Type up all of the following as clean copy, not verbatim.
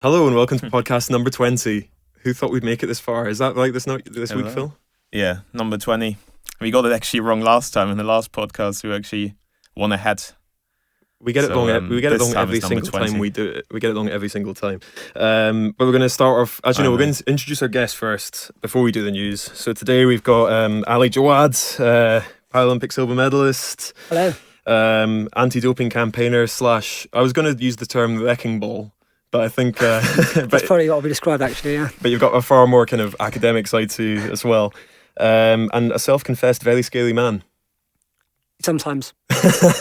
Hello and welcome to podcast number 20. Who thought we'd make it this far? Is that like this week, Phil? Yeah, number 20. We got it actually wrong last time in the last podcast. We actually won ahead. We get it wrong. We get it wrong every single 20. time we do it. We get it wrong every single time. But we're going to start off. As you know, we're going to introduce our guest first before we do the news. So today we've got Ali Jawad, Paralympic silver medalist. Hello. Anti-doping campaigner / I was going to use the term wrecking ball, but I think that's probably what will be described actually. Yeah. But you've got a far more kind of academic side to you as well, and a self-confessed very scary man. Sometimes.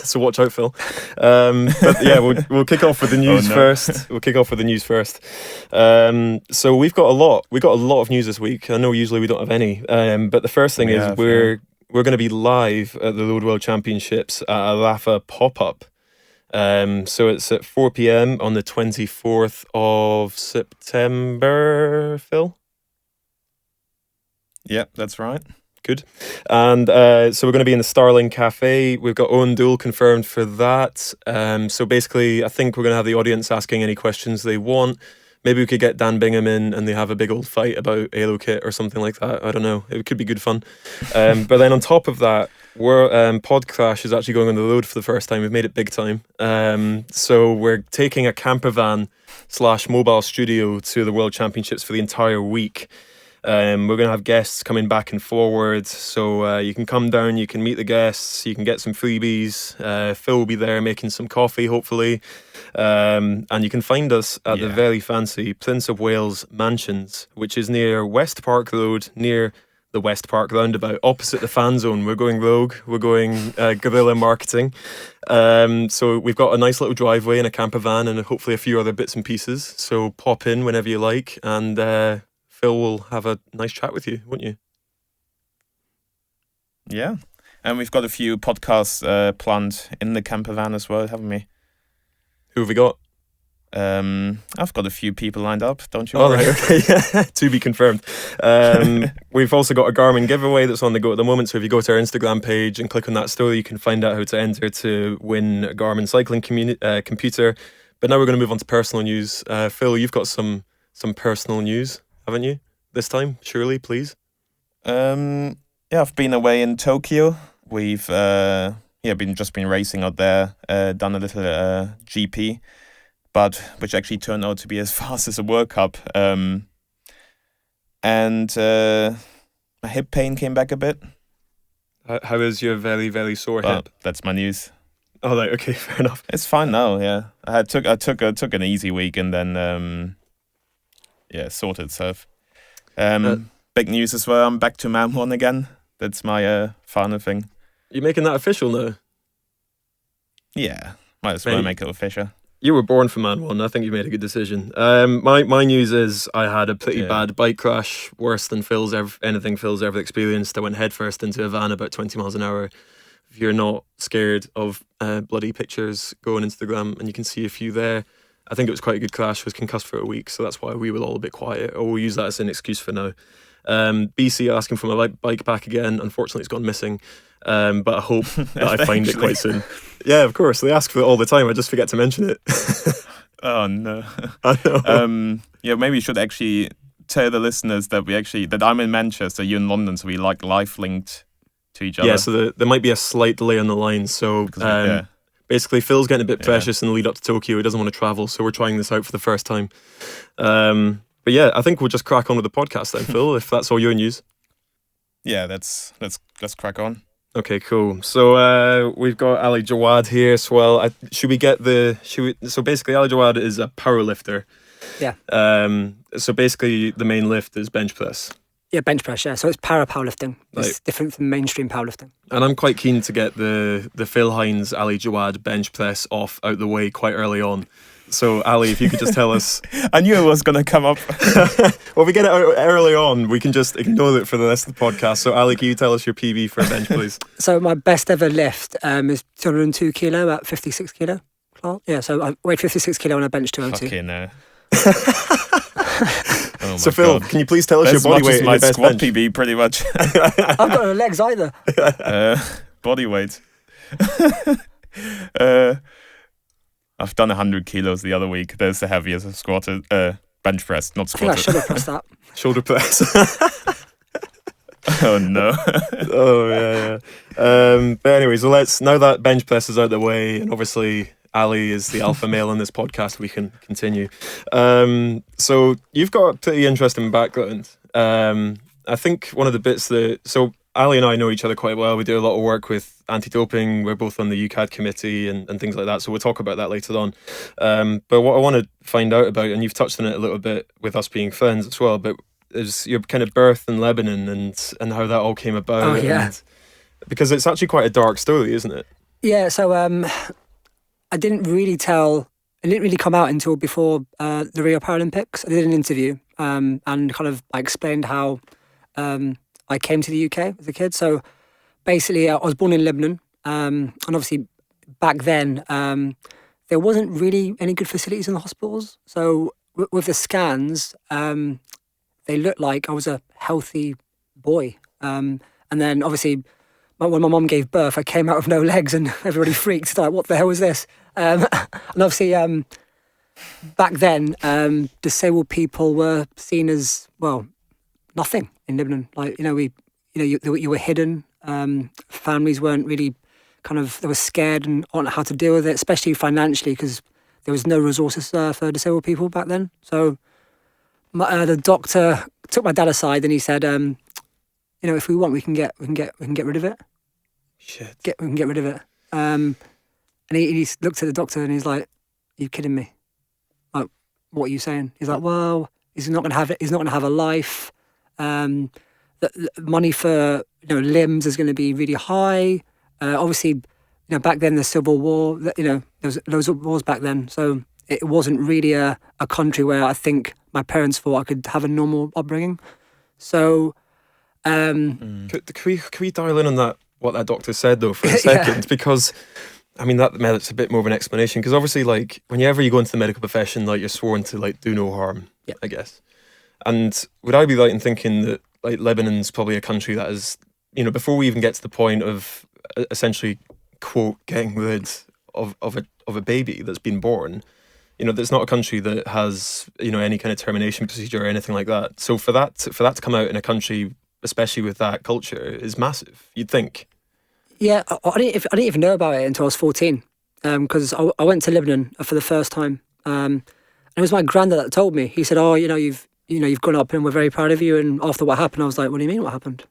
So watch out, Phil. But yeah, we'll kick off with the news first. We'll kick off with the news first. So we've got a lot. We got a lot of news this week. I know usually we don't have any. But the first thing is we're going to be live at the Road World Championships at a Rafa pop-up. So it's at 4 p.m. on the 24th of September, Phil? Yep, that's right. Good. And so we're going to be in the Starling Cafe. We've got Owen Dool confirmed for that. So basically, I think we're going to have the audience asking any questions they want. Maybe we could get Dan Bingham in and they have a big old fight about Halo Kit or something like that. I don't know. It could be good fun. But then on top of that, PodCrash is actually going on the road for the first time. We've made it big time. So we're taking a camper van / mobile studio to the World Championships for the entire week. We're going to have guests coming back and forward, so you can come down, you can meet the guests, you can get some freebies. Phil will be there making some coffee, hopefully, and you can find us at the very fancy Prince of Wales Mansions, which is near West Park Road, near the West Park roundabout, opposite the fan zone. We're going rogue, we're going guerrilla marketing. So we've got a nice little driveway and a camper van and hopefully a few other bits and pieces, so pop in whenever you like, and Phil will have a nice chat with you, won't you? Yeah. And we've got a few podcasts planned in the camper van as well, haven't we? Who have we got? I've got a few people lined up, don't you? All right, okay, yeah. To be confirmed. We've also got a Garmin giveaway that's on the go at the moment, so if you go to our Instagram page and click on that story, you can find out how to enter to win a Garmin cycling computer. But now we're going to move on to personal news. Phil, you've got some personal news, haven't you? This time, surely, please. Yeah, I've been away in Tokyo. We've been racing out there. Done a little GP, but which actually turned out to be as fast as a World Cup. And my hip pain came back a bit. How is your very, very sore hip? That's my news. Oh, right, okay, fair enough. It's fine now. Yeah, I took an easy week and then sorted itself. Big news as well. I'm back to Man 1 again. That's my final thing. You're making that official now? Yeah, might as well make it official. You were born for Man 1. I think you made a good decision. My news is I had a pretty bad bike crash, worse than anything Phil's ever experienced. I went headfirst into a van about 20 miles an hour. If you're not scared of bloody pictures, go on Instagram and you can see a few there. I think it was quite a good crash. I was concussed for a week, so that's why we were all a bit quiet. Or we'll use that as an excuse for now. BC asking for my bike back again. Unfortunately, it's gone missing. But I hope that I find it quite soon. Yeah, of course. They ask for it all the time. I just forget to mention it. Oh, no. I know. Maybe we should actually tell the listeners that I'm in Manchester, you're in London, so we live linked to each other. Yeah, so there might be a slight delay on the line. So basically, Phil's getting a bit precious in the lead up to Tokyo. He doesn't want to travel, so we're trying this out for the first time. But yeah, I think we'll just crack on with the podcast then, Phil, if that's all your news. Yeah, let's crack on. Okay, cool. So we've got Ali Jawad here as well. So basically, Ali Jawad is a powerlifter. Yeah. So basically, the main lift is bench press. Yeah, bench press, yeah. So it's powerlifting. It's different from mainstream powerlifting. And I'm quite keen to get the Phil Hines Ali Jawad bench press out the way quite early on. So Ali, if you could just tell us. I knew it was going to come up. Well, we get it out early on. We can just ignore it for the rest of the podcast. So Ali, can you tell us your PB for a bench, please? So my best ever lift is 202 kilo at 56 kilo. Yeah, so I weighed 56 kilo and I benched 202. Okay, no. So Phil, can you please tell us your body weight and your best squat bench? PB, pretty much. I've got no legs either. Body weight. I've done 100 kilos the other week. There's the heaviest I've squatted, bench press, not I think I squatted. should have pressed that. Shoulder press. Oh no. Oh yeah. But anyway, so now that bench press is out of the way, and obviously Ali is the alpha male in this podcast, we can continue. So you've got a pretty interesting background. I think one of the bits so Ali and I know each other quite well. We do a lot of work with anti-doping. We're both on the UCAD committee and things like that. So we'll talk about that later on. But what I want to find out about, and you've touched on it a little bit with us being friends as well, but is your kind of birth in Lebanon and how that all came about. Oh, yeah. Because it's actually quite a dark story, isn't it? Yeah, so I didn't really come out until before the Rio Paralympics. I did an interview and kind of I explained how I came to the UK as a kid. So basically, I was born in Lebanon, and obviously back then there wasn't really any good facilities in the hospitals. So with the scans, they looked like I was a healthy boy. And then obviously when my mum gave birth, I came out with no legs and everybody freaked. Like, what the hell was this? And obviously back then, disabled people were seen as, well, nothing in Lebanon. Like, you were hidden. Families weren't really they were scared and don't know how to deal with it, especially financially, because there was no resources for disabled people back then. So the doctor took my dad aside and he said, if we want, we can get rid of it. Shit. We can get rid of it. And he looked at the doctor and he's like, "Are you kidding me? Like, what are you saying?" He's like, "Well, he's not going to have it. He's not going to have a life. The money for limbs is going to be really high. Obviously, back then the Civil War. There was loads of wars back then, so it wasn't really a country where I think my parents thought I could have a normal upbringing. So, Can we dial in on that? What that doctor said though for a second, because I mean that merits a bit more of an explanation. Because obviously, like whenever you go into the medical profession, like you're sworn to like do no harm. Yeah. I guess. And would I be right in thinking that like Lebanon's probably a country that is, before we even get to the point of essentially quote getting rid of a baby that's been born, there's not a country that has any kind of termination procedure or anything like that. So for that to come out in a country, especially with that culture, is massive, you'd think. Yeah, I didn't even know about it until I was 14, because I went to Lebanon for the first time, and it was my granddad that told me. He said, "Oh, you've gone up, and we're very proud of you." And after what happened, I was like, "What do you mean? What happened?"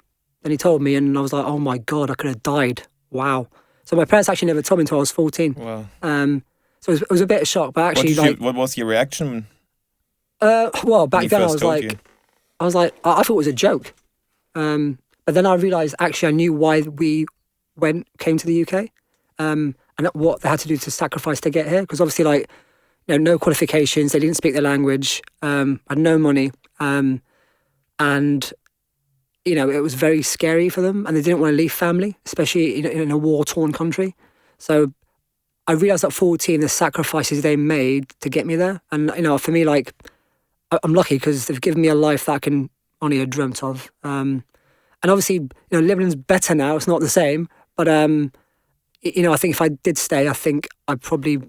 Then he told me, and I was like, "Oh my God, I could have died! Wow!" So my parents actually never told me until I was 14. Wow. So it was a bit of shock, but actually, what was your reaction? Well, back he then I first was told like, you? I thought it was a joke. But then I realised actually I knew why we came to the UK, and what they had to do to sacrifice to get here. Because obviously, no qualifications, they didn't speak the language, had no money, and it was very scary for them, and they didn't want to leave family, especially in a war-torn country. So I realised at 14 the sacrifices they made to get me there, and for me, I'm lucky because they've given me a life that I can only have dreamt of. And obviously, Lebanon's better now. It's not the same, but I think if I did stay, I think I probably,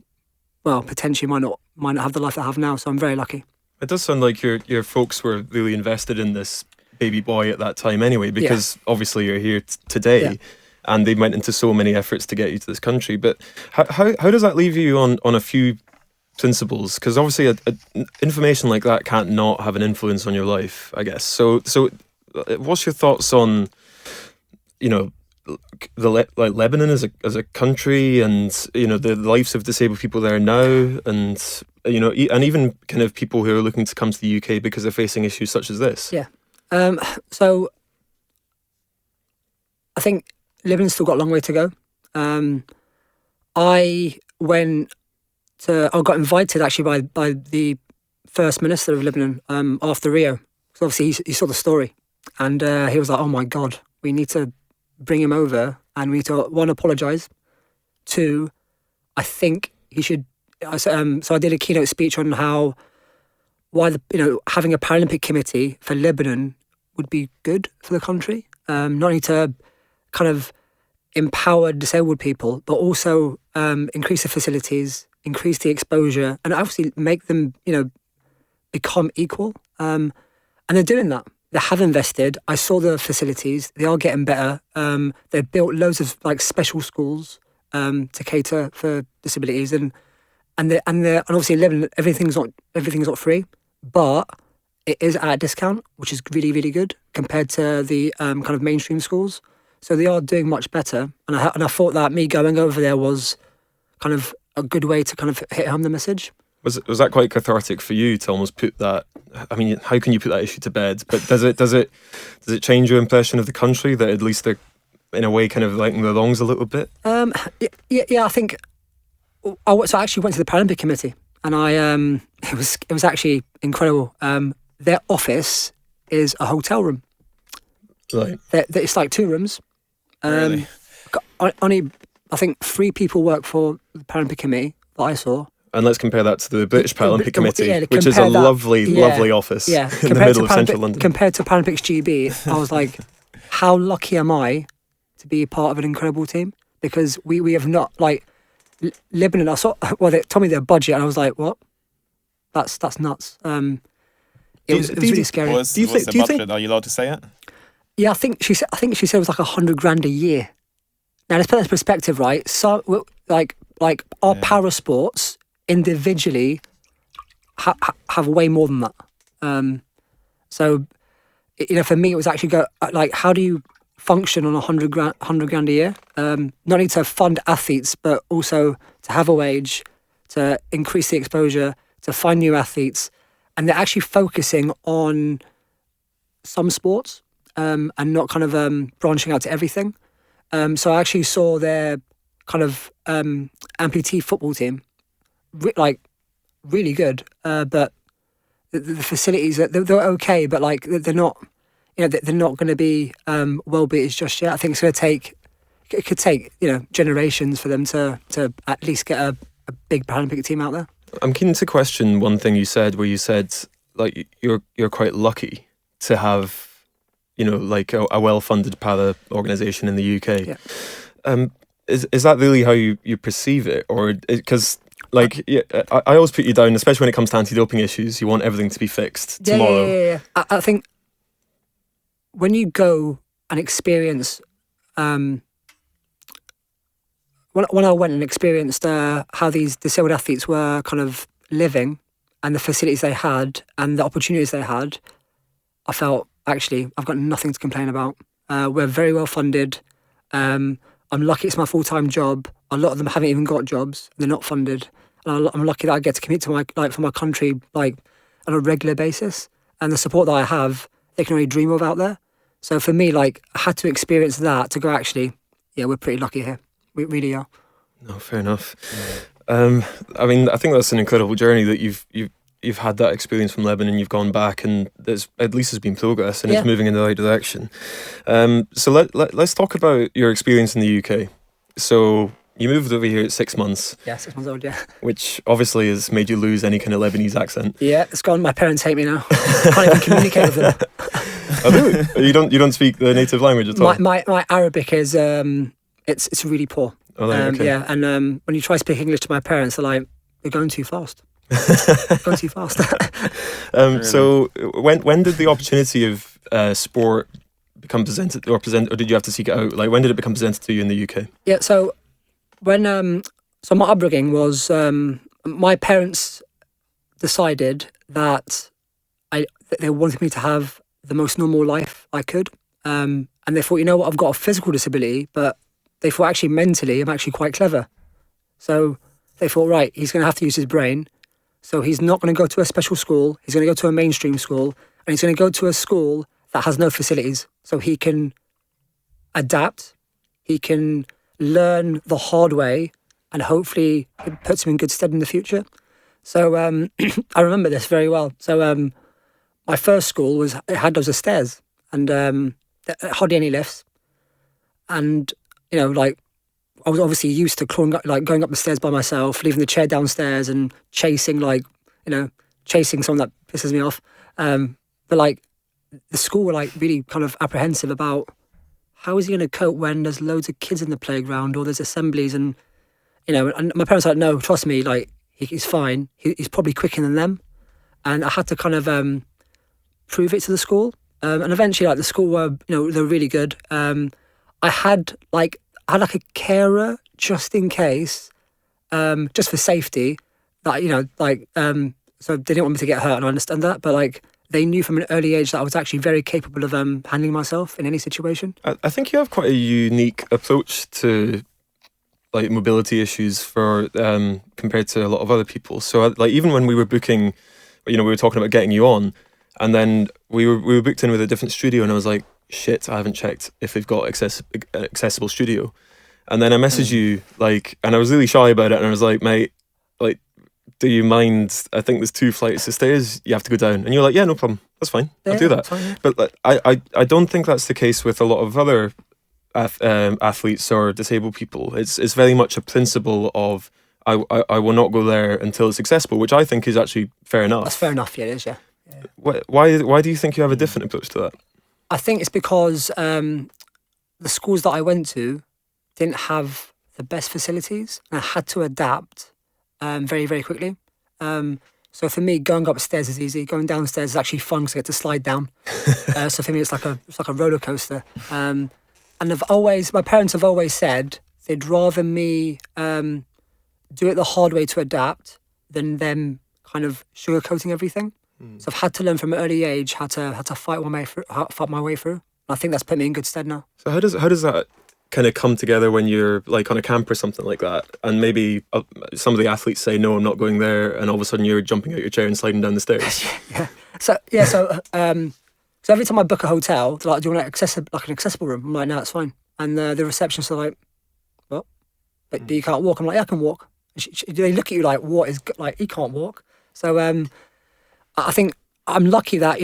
potentially might not have the life I have now. So I'm very lucky. It does sound like your folks were really invested in this baby boy at that time, anyway, because obviously you're here today, and they went into so many efforts to get you to this country. But how does that leave you on a few principles? Because obviously, information like that can't not have an influence on your life, I guess. So. What's your thoughts on, Lebanon as a country, and the lives of disabled people there now, and and even kind of people who are looking to come to the UK because they're facing issues such as this? Yeah. So I think Lebanon's still got a long way to go. I got invited actually by the First Minister of Lebanon after Rio. So obviously he saw the story. And he was like, "Oh my God, we need to bring him over, and we need to, one, apologise. Two, I think he should." So I did a keynote speech on why having a Paralympic committee for Lebanon would be good for the country. Not only to kind of empower disabled people, but also increase the facilities, increase the exposure, and obviously make them, become equal. And they're doing that. They have invested. I saw the facilities. They are getting better. They've built loads of like special schools to cater for disabilities, and obviously everything's not free, but it is at a discount, which is really, really good compared to the kind of mainstream schools. So they are doing much better, and I thought that me going over there was kind of a good way to kind of hit home the message. Was that quite cathartic for you to almost put that? I mean, how can you put that issue to bed? But does it change your impression of the country that at least they're in a way kind of lighting the lungs a little bit? Yeah. I think so. I actually went to the Paralympic Committee, and it was actually incredible. Their office is a hotel room. Right. It's like 2 rooms. Really? Only I think 3 people work for the Paralympic Committee that I saw. And let's compare that to the British Paralympic Committee, yeah, which is a lovely office in the middle of central London. Compared to Paralympics GB, I was like, how lucky am I to be part of an incredible team? Because we have not, like, Lebanon, I saw, well, they told me their budget, and I was like, what? That's nuts. It was really scary. What's the budget? Are you allowed to say it? Yeah, I think she said it was like $100,000 a year. Now let's put that in perspective, right? So, like our para sports individually have way more than that. So, for me, it was actually how do you function on $100,000 a year? Not only to fund athletes, but also to have a wage, to increase the exposure, to find new athletes, and they're actually focusing on some sports and not kind of branching out to everything. So I actually saw their kind of amputee football team, really good, but the facilities they're okay, but like they're not, they're not going to be well beaters just yet. I think it could take generations for them to at least get a big Paralympic team out there. I'm keen to question one thing you said, where you said like you're quite lucky to have like a well-funded para organisation in the UK. Yeah. Is that really how you perceive it, or because I always put you down, especially when it comes to anti-doping issues, you want everything to be fixed tomorrow. Yeah. I think when you go and experience, when I went and experienced how these disabled athletes were kind of living, and the facilities they had and the opportunities they had, I felt, actually, I've got nothing to complain about. We're very well funded. I'm lucky it's my full-time job. A lot of them haven't even got jobs. They're not funded. And I'm lucky that I get to commute to for my country on a regular basis. And the support that I have, they can only dream of out there. So for me, I had to experience that to go, actually, yeah, we're pretty lucky here. We really are. No, fair enough. I mean, I think that's an incredible journey that you've had that experience from Lebanon, you've gone back, and there's at least has been progress, and it's moving in the right direction. So let's talk about your experience in the UK. So you moved over here at 6 months. Yeah, 6 months old, yeah. Which obviously has made you lose any kind of Lebanese accent. Yeah, it's gone. My parents hate me now. I can't even communicate with them. Oh, do you don't speak the native language at all? My Arabic is it's really poor. Oh, okay. Yeah, and when you try to speak English to my parents, they're like, "You're going too fast." Going too fast. So when did the opportunity of sport become presented, or did you have to seek it out? Like, when did it become presented to you in the UK? Yeah, so when so my upbringing was my parents decided that they wanted me to have the most normal life I could, and they thought, I've got a physical disability, but they thought actually mentally I'm actually quite clever. So they thought, right, he's going to have to use his brain. So he's not going to go to a special school. He's going to go to a mainstream school, and he's going to go to a school that has no facilities. So he can adapt, he can learn the hard way, and hopefully it puts him in good stead in the future. So I remember this very well. So my first school had loads of stairs and hardly any lifts. And, I was obviously used to going up the stairs by myself, leaving the chair downstairs and chasing someone that pisses me off. But the school were really kind of apprehensive about how is he going to cope when there's loads of kids in the playground or there's assemblies and my parents were like, no, trust me, he's fine. He's probably quicker than them. And I had to kind of prove it to the school. And eventually, like, the school were, they were really good. I had a carer just in case, just for safety, that, so they didn't want me to get hurt, and I understand that. But like, they knew from an early age that I was actually very capable of handling myself in any situation. I think you have quite a unique approach to like mobility issues for compared to a lot of other people. So like, even when we were booking, we were talking about getting you on, and then we were booked in with a different studio, and I was like, shit, I haven't checked if they've got accessible studio. And then I messaged you, like, and I was really shy about it, and I was like, mate, like, do you mind? I think there's 2 flights of stairs. You have to go down. And you're like, yeah, no problem. That's fine. I'll do that. Fine, yeah. But like, I don't think that's the case with a lot of other athletes or disabled people. It's very much a principle of I will not go there until it's accessible, which I think is actually fair enough. That's fair enough. Yeah, it is. Yeah. Why do you think you have a different approach to that? I think it's because the schools that I went to didn't have the best facilities, and I had to adapt very, very quickly. So for me, going upstairs is easy. Going downstairs is actually fun because I get to slide down. So for me, it's like a roller coaster. And my parents have always said they'd rather me do it the hard way to adapt than them kind of sugarcoating everything. So I've had to learn from an early age how to fight my way through. I think that's put me in good stead now. So how does that kind of come together when you're like on a camp or something like that, and maybe some of the athletes say, no, I'm not going there, and all of a sudden you're jumping out your chair and sliding down the stairs? So every time I book a hotel, they're like, do you want an accessible room? I'm like, no, it's fine. And the receptionists are like, what? But you can't walk. I'm like, yeah, I can walk. They look at you like, what is, like, you can't walk. So I think I'm lucky that,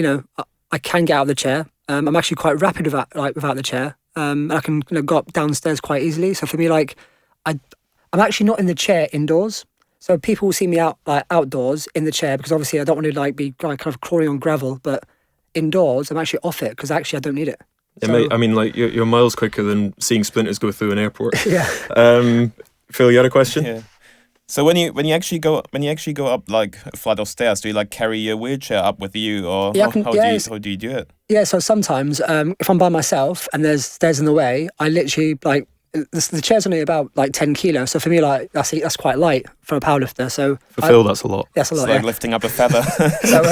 I can get out of the chair. I'm actually quite rapid without the chair. I can go up downstairs quite easily. So for me, like, I'm actually not in the chair indoors. So people will see me outdoors in the chair because obviously I don't want to be kind of crawling on gravel. But indoors, I'm actually off it because actually I don't need it. Yeah, mate, I mean, like, you're miles quicker than seeing splinters go through an airport. Yeah. Phil, you had a question? Yeah. So when you actually go up like a flight of stairs, do you like carry your wheelchair up with you, or how do you do it? Yeah, so sometimes if I'm by myself and there's stairs in the way, I literally like the chair's only about like 10 kilos. So for me, like that's quite light for a powerlifter. So for Phil, that's a lot. That's a lot. It's like lifting up a feather. So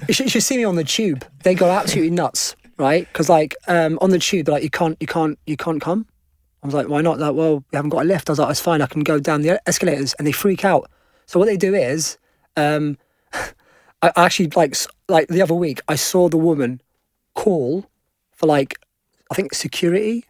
you should see me on the tube. They go absolutely nuts, right? Because like on the tube, they're like, you can't come. I was like, why not? Like, well, we haven't got a lift. I was like, it's fine, I can go down the escalators. And they freak out. So what they do is, I actually, like the other week, I saw the woman call for, like, I think security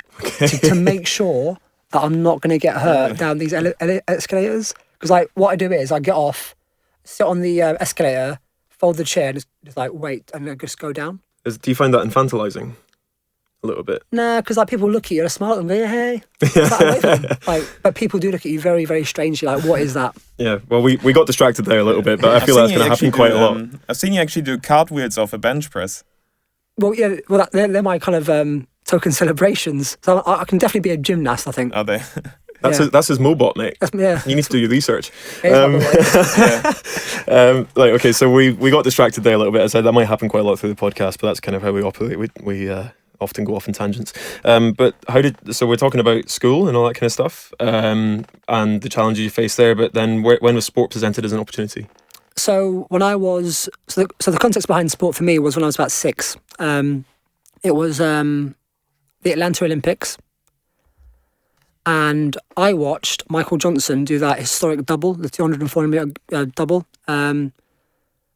to make sure that I'm not going to get hurt down these escalators. Because, like, what I do is I get off, sit on the escalator, fold the chair, and just like, wait, and then just go down. Do you find that infantilizing? A little bit. Nah, because like people look at you and smile and go, hey. But people do look at you very, very strangely. Like, what is that? Yeah. Well, we got distracted there a little bit, but I feel that's going to happen quite a lot. I've seen you actually do cartwheels off a bench press. Well, yeah. Well, they're my kind of token celebrations. So I can definitely be a gymnast, I think. Are they? That's his Mobot, mate. Yeah. You need to do your research. Okay, so we got distracted there a little bit. I said that might happen quite a lot through the podcast, but that's kind of how we operate. We often go off in tangents. But so we're talking about school and all that kind of stuff, and the challenges you face there, but then when was sport presented as an opportunity? So when I was, so the context behind sport for me was when I was about 6. It was the Atlanta Olympics, and I watched Michael Johnson do that historic double, the 240 meter double, and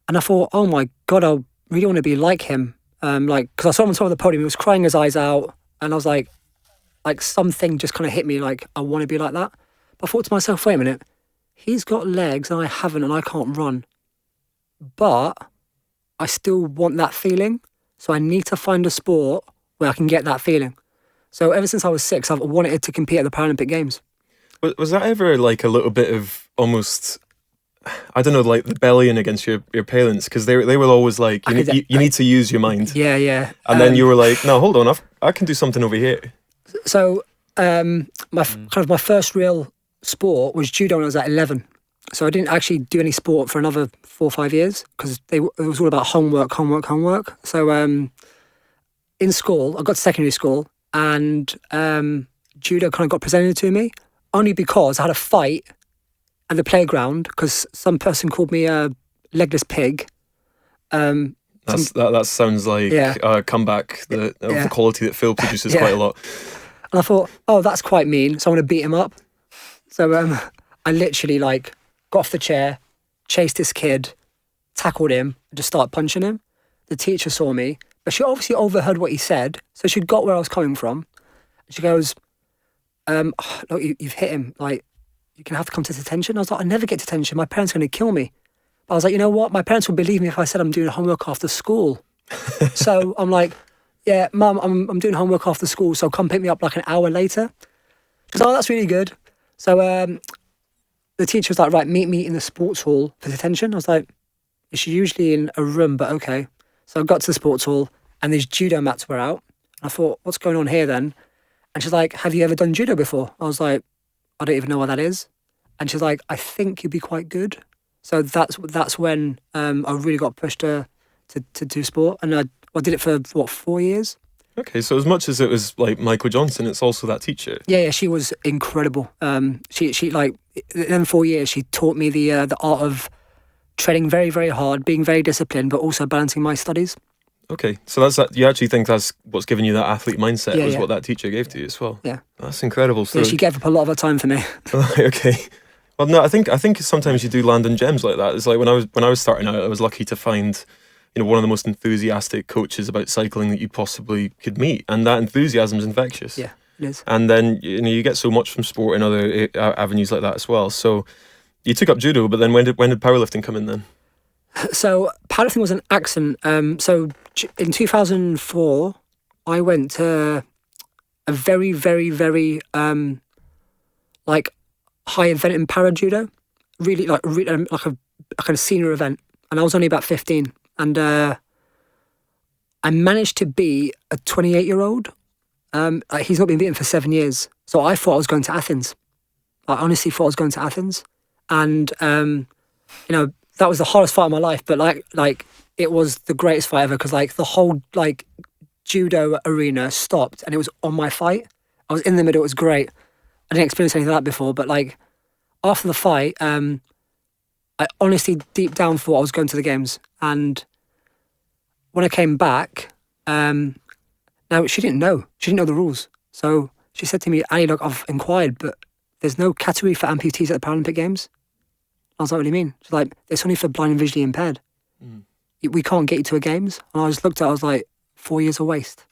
I thought, oh my God, I really want to be like him. Because I saw him on top of the podium, he was crying his eyes out, and I was like something just kind of hit me, like, I want to be like that. But I thought to myself, wait a minute, he's got legs and I haven't, and I can't run. But I still want that feeling, so I need to find a sport where I can get that feeling. So ever since I was 6, I've wanted to compete at the Paralympic Games. Was that ever like a little bit of almost, I don't know, like rebellion against your parents? Because they were always like, you need to use your mind. Yeah. And then you were like, no, hold on, I can do something over here. So my first real sport was judo when I was at 11. So I didn't actually do any sport for another 4 or 5 years because it was all about homework. So in school, I got to secondary school, and judo kind of got presented to me only because I had a fight at the playground because some person called me a legless pig. That sounds like a comeback of the quality that Phil produces quite a lot. And I thought, oh, that's quite mean, so I'm going to beat him up. So I literally got off the chair, chased this kid, tackled him, and just started punching him. The teacher saw me, but she obviously overheard what he said, so she got where I was coming from. She goes, look, you've hit him. You're going to have to come to detention. I was like, I never get detention. My parents are going to kill me. But I was like, you know what? My parents will believe me if I said I'm doing homework after school. So I'm like, yeah, Mum, I'm doing homework after school, so come pick me up an hour later. She's like, oh, that's really good. So the teacher was like, right, meet me in the sports hall for detention. I was like, it's usually in a room, but okay. So I got to the sports hall, and these judo mats were out. I thought, what's going on here then? And she's like, have you ever done judo before? I was like, I don't even know what that is. And she's like, I think you'd be quite good. So that's when I really got pushed to do sport. And I did it for, 4 years? Okay, so as much as it was like Michael Johnson, it's also that teacher. Yeah, she was incredible. She in 4 years, she taught me the art of training very, very hard, being very disciplined, but also balancing my studies. Okay, so you actually think that's what's given you that athlete mindset was what that teacher gave to you as well? Yeah. That's incredible. So yeah, she gave up a lot of her time for me. Okay. Well, no, I think sometimes you do land in gems like that. It's like when I was starting out, I was lucky to find, one of the most enthusiastic coaches about cycling that you possibly could meet, and that enthusiasm is infectious. Yeah, it is. And then you get so much from sport and other avenues like that as well. So you took up judo, but then when did powerlifting come in then? So powerlifting was an accident. So in 2004, I went to a very, very, very high event in para judo, really like a kind of senior event, and I was only about 15, and I managed to beat a 28-year-old. He's not been beaten for 7 years, so I thought I was going to Athens. I honestly thought I was going to Athens, and that was the hardest fight of my life, but it was the greatest fight ever because the whole judo arena stopped and it was on my fight. I was in the middle. It was great. I didn't experience anything like that before, but after the fight, I honestly deep down thought I was going to the games. And when I came back, now she didn't know. She didn't know the rules. So she said to me, Ali, look, I've inquired, but there's no category for amputees at the Paralympic Games. I was like, what do you mean? She's like, it's only for blind and visually impaired. We can't get you to a games. And I just looked at her, I was like, 4 years of waste.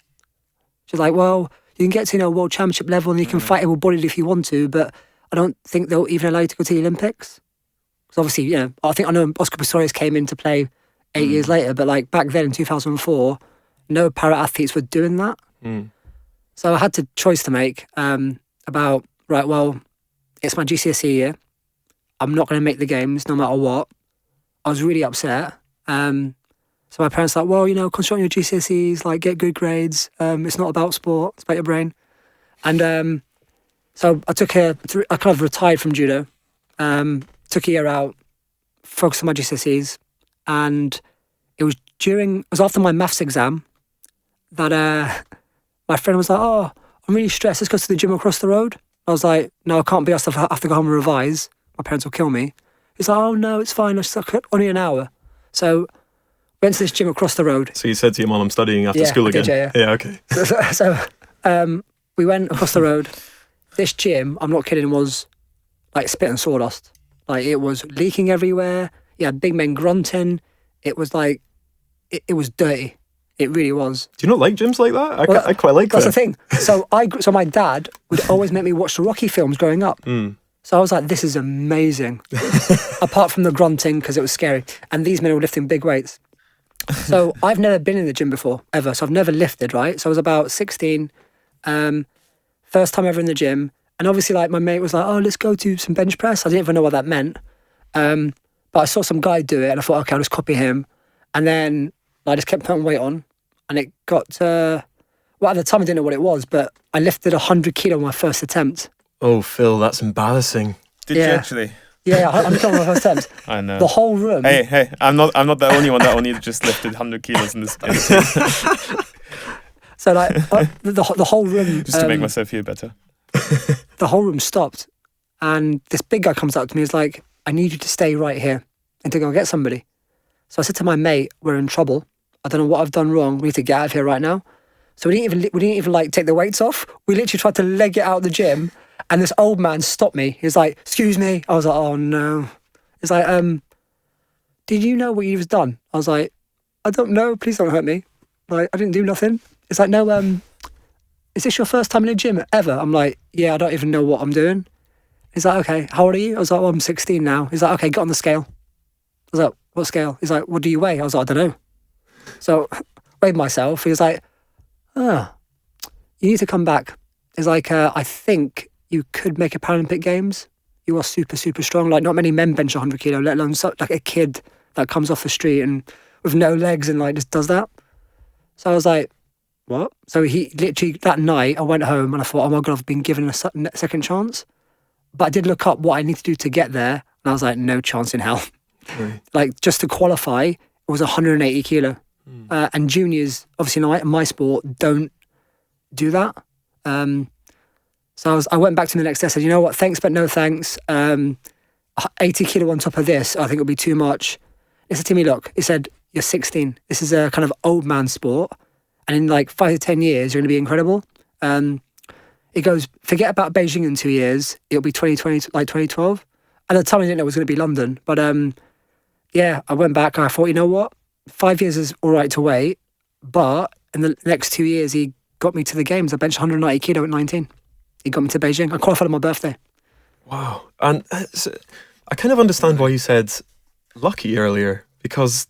She's like, well, you can get to world championship level and you can fight able-bodied if you want to, but I don't think they'll even allow you to go to the Olympics. Because obviously, I know Oscar Pistorius came into play 8 years later, but back then in 2004, no para-athletes were doing that. So I had a choice to make about, right, well, it's my GCSE year. I'm not going to make the games no matter what. I was really upset. So my parents were like, well, concentrate on your GCSEs, get good grades. It's not about sport, it's about your brain. And so I kind of retired from judo, took a year out, focused on my GCSEs, and it was after my maths exam that my friend was like, oh, I'm really stressed, let's go to the gym across the road. I was like, no, I can't be asked, I have to go home and revise. My parents will kill me. He's like, oh no, it's fine, it's only an hour. So went to this gym across the road. So you said to your mum, I'm studying after school again? Yeah, okay. So we went across the road. This gym, I'm not kidding, was like spit and sawdust. It was leaking everywhere. You had big men grunting. It was it was dirty. It really was. Do you not like gyms like that? I quite like that. That's the thing. So my dad would always make me watch the Rocky films growing up. So I was like, this is amazing. Apart from the grunting, because it was scary. And these men were lifting big weights. So I've never been in the gym before, ever. So I've never lifted, right? So I was about 16, first time ever in the gym. And obviously, my mate was like, oh, let's go do some bench press. I didn't even know what that meant. But I saw some guy do it, and I thought, okay, I'll just copy him. And then I just kept putting weight on. And it got to, at the time I didn't know what it was, but I lifted 100 kilo on my first attempt. Oh, Phil, that's embarrassing. Did you actually? Yeah, 100 kilos on my first attempt. I know. The whole room. Hey, I'm not the only one that only just lifted 100 kilos in this team. So like the whole room. Just to make myself feel better. The whole room stopped, and this big guy comes up to me. He's like, "I need you to stay right here and to go get somebody." So I said to my mate, "We're in trouble. I don't know what I've done wrong. We need to get out of here right now." So we didn't even like take the weights off. We literally tried to leg it out of the gym, and this old man stopped me. He's like, "Excuse me." I was like, "Oh no." He's like, "Did you know what you've done?" I was like, "I don't know. Please don't hurt me. Like, I didn't do nothing." It's like, "No, is this your first time in a gym ever?" I'm like, "Yeah, I don't even know what I'm doing." He's like, "Okay, how old are you?" I was like, "Well, I'm 16 now." He's like, "Okay, get on the scale." I was like, "What scale?" He's like, "What do you weigh?" I was like, "I don't know." So weighed myself. He was like, "You need to come back." He's like, "I think you could make a Paralympic Games. You are super, super strong. Like, not many men bench 100 kilo, let alone like a kid that comes off the street and with no legs and like just does that." So I was like, "What?" So he literally, that night, I went home and I thought, "Oh my God, I've been given a second chance." But I did look up what I need to do to get there. And I was like, no chance in hell. Right. Like, just to qualify, it was 180 kilo. And juniors, obviously in my sport, don't do that. So I went back to him the next day. I said, "You know what? Thanks, but no thanks. 80 kilo on top of this, I think it'll be too much." He said to me, "Look," he said, "you're 16. This is a kind of old man sport. And in like 5 to 10 years, you're going to be incredible." He goes, "Forget about Beijing in 2 years. It'll be 2020, like 2012. At the time, I didn't know it was going to be London. But yeah, I went back and I thought, you know what? 5 years is all right to wait. But in the next 2 years, he got me to the games. I benched 190 kilo at 19. He got me to Beijing. I qualified on my birthday. Wow. And I kind of understand why you said lucky earlier, because,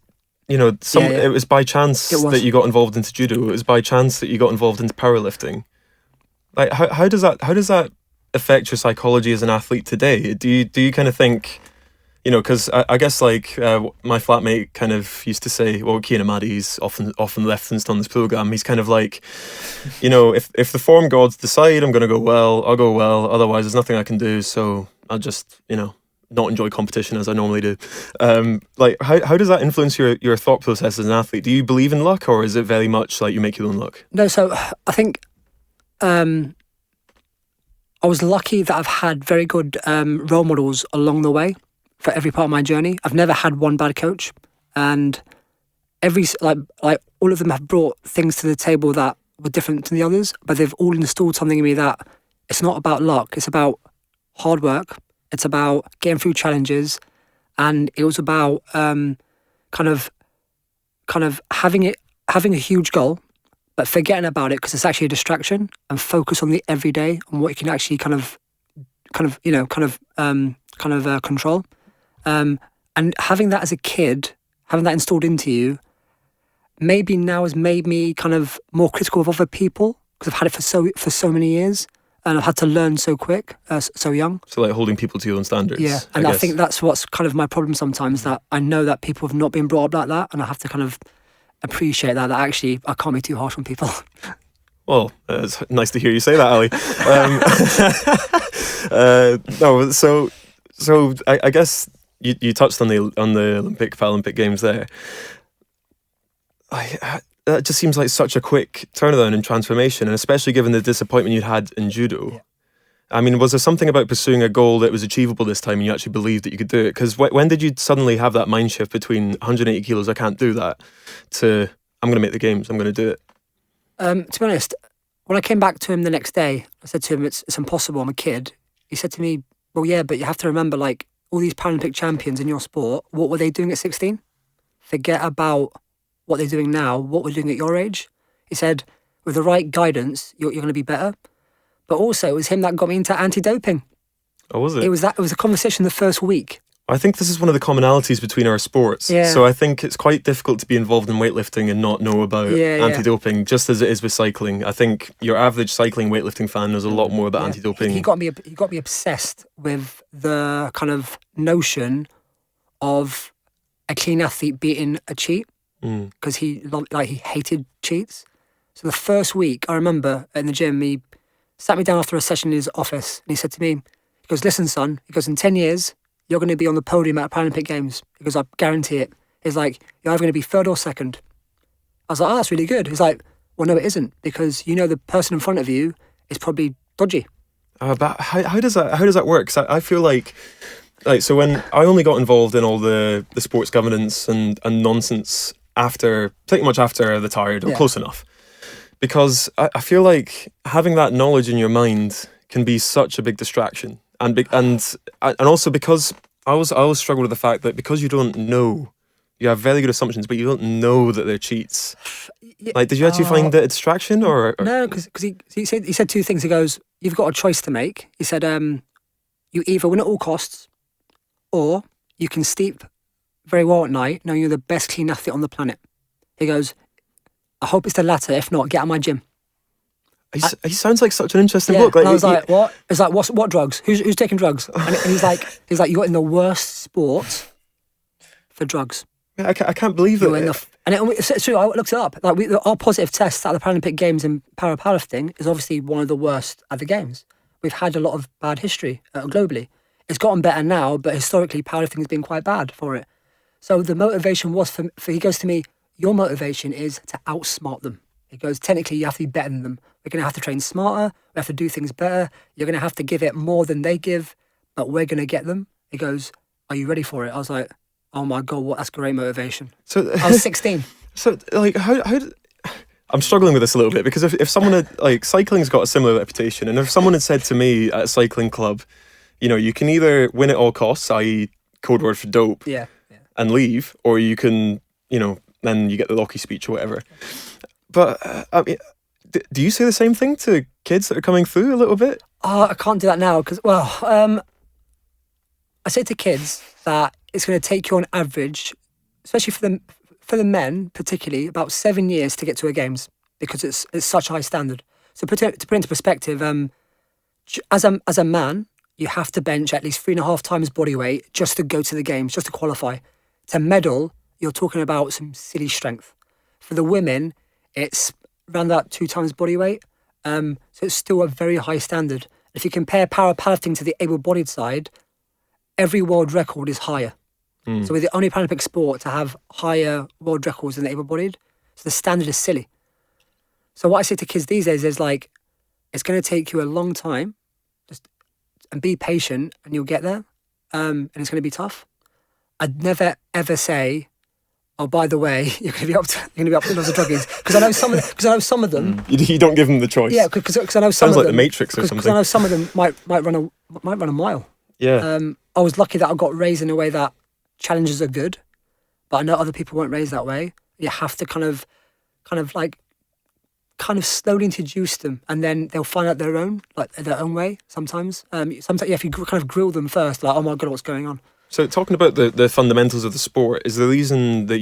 you know, it was by chance that you got involved into judo. It was by chance that you got involved into powerlifting. Like, how does that affect your psychology as an athlete today? Do you kind of think, you know, because I guess like my flatmate kind of used to say, well, Cian Maddie's often left in this program. He's kind of like, you know, if the form gods decide I'm going to go well, I'll go well. Otherwise, there's nothing I can do. So I'll just, you know, not enjoy competition as I normally do. Like, how does that influence your thought process as an athlete? Do you believe in luck, or is it very much like you make your own luck? No, so I think I was lucky that I've had very good role models along the way for every part of my journey. I've never had one bad coach, and every like all of them have brought things to the table that were different to the others, but they've all installed something in me that it's not about luck. It's about hard work. It's about getting through challenges, and it was about kind of having a huge goal, but forgetting about it because it's actually a distraction, and focus on the everyday, on what you can actually control. And having that as a kid, having that installed into you, maybe now has made me kind of more critical of other people because I've had it for so many years, and I've had to learn so quick, so young. So like holding people to your own standards. Yeah, and I think that's what's kind of my problem sometimes, that I know that people have not been brought up like that, and I have to kind of appreciate that actually I can't be too harsh on people. Well, it's nice to hear you say that, Ali. No, so I guess you touched on the Olympic Paralympic Games there. That just seems like such a quick turnaround and transformation, and especially given the disappointment you'd had in judo. Yeah. I mean, was there something about pursuing a goal that was achievable this time and you actually believed that you could do it? Because when did you suddenly have that mind shift between 180 kilos, I can't do that, to I'm going to make the games, I'm going to do it? To be honest, when I came back to him the next day, I said to him, it's impossible, I'm a kid. He said to me, well, yeah, but you have to remember, like, all these Paralympic champions in your sport, what were they doing at 16? Forget about what they're doing now, what we're doing at your age. He said, with the right guidance, you're going to be better. But also, it was him that got me into anti-doping. Oh, was it? It was a conversation the first week. I think this is one of the commonalities between our sports. Yeah. So I think it's quite difficult to be involved in weightlifting and not know about anti-doping, just as it is with cycling. I think your average cycling weightlifting fan knows a lot more about anti-doping. He got me obsessed with the kind of notion of a clean athlete beating a cheat, because he hated cheats. So the first week, I remember in the gym, he sat me down after a session in his office and he said to me, he goes, listen, son, he goes, in 10 years, you're going to be on the podium at Paralympic Games. He goes, I guarantee it. He's like, you're either going to be third or second. I was like, oh, that's really good. He's like, well, no, it isn't, because you know the person in front of you is probably dodgy. But how does that work? 'Cause I feel like so when I only got involved in all the sports governance and nonsense pretty much after I retired, or close enough, because I feel like having that knowledge in your mind can be such a big distraction, and also because I always struggle with the fact that because you don't know, you have very good assumptions, but you don't know that they're cheats. Like, did you actually find it a distraction, or? No, because he said two things. He goes, you've got a choice to make. He said, you either win at all costs, or you can sleep very well at night knowing you're the best clean athlete on the planet. He goes, I hope it's the latter. If not, get out of my gym. He sounds like such an interesting book. And I was like, what? It's like, what drugs? Who's taking drugs? And he's like, you got in the worst sport for drugs. I can't believe that. It's true. I looked it up. Like our positive tests at the Paralympic Games in powerlifting is obviously one of the worst at the games. We've had a lot of bad history globally. It's gotten better now, but historically powerlifting has been quite bad for it. So the motivation was for he goes to me, your motivation is to outsmart them. He goes, technically you have to be better than them. We're going to have to train smarter. We have to do things better. You're going to have to give it more than they give, but we're going to get them. He goes, are you ready for it? I was like, oh my God, that's great motivation. So I was 16. So like, I'm struggling with this a little bit, because if someone had, like, cycling's got a similar reputation, and if someone had said to me at a cycling club, you know, you can either win at all costs, i.e. code word for dope, and leave, or you can, you know, then you get the Lockie speech or whatever. But I mean, do you say the same thing to kids that are coming through a little bit? I can't do that now because, I say to kids that it's going to take you on average, especially for the men particularly, about 7 years to get to a games, because it's such a high standard. So to put into perspective, as a man, you have to bench at least 3.5 times body weight just to go to the games, just to qualify. To medal, you're talking about some silly strength. For the women, it's around that 2 times body weight. So it's still a very high standard. If you compare powerlifting to the able-bodied side, every world record is higher. So we're the only Paralympic sport to have higher world records than the able-bodied. So the standard is silly. So what I say to kids these days is like, it's going to take you a long time, and be patient, and you'll get there. And it's going to be tough. I'd never ever say, oh, by the way, you're going to be up to lots of druggies, because I know some of them. You don't give them the choice. Yeah, because I know some sounds of like them, the Matrix or something. Because I know some of them might run a mile. Yeah. I was lucky that I got raised in a way that challenges are good, but I know other people weren't raised that way. You have to kind of slowly introduce them, and then they'll find out their own way. Sometimes if you kind of grill them first, like, oh my God, what's going on? So talking about the fundamentals of the sport, is the reason that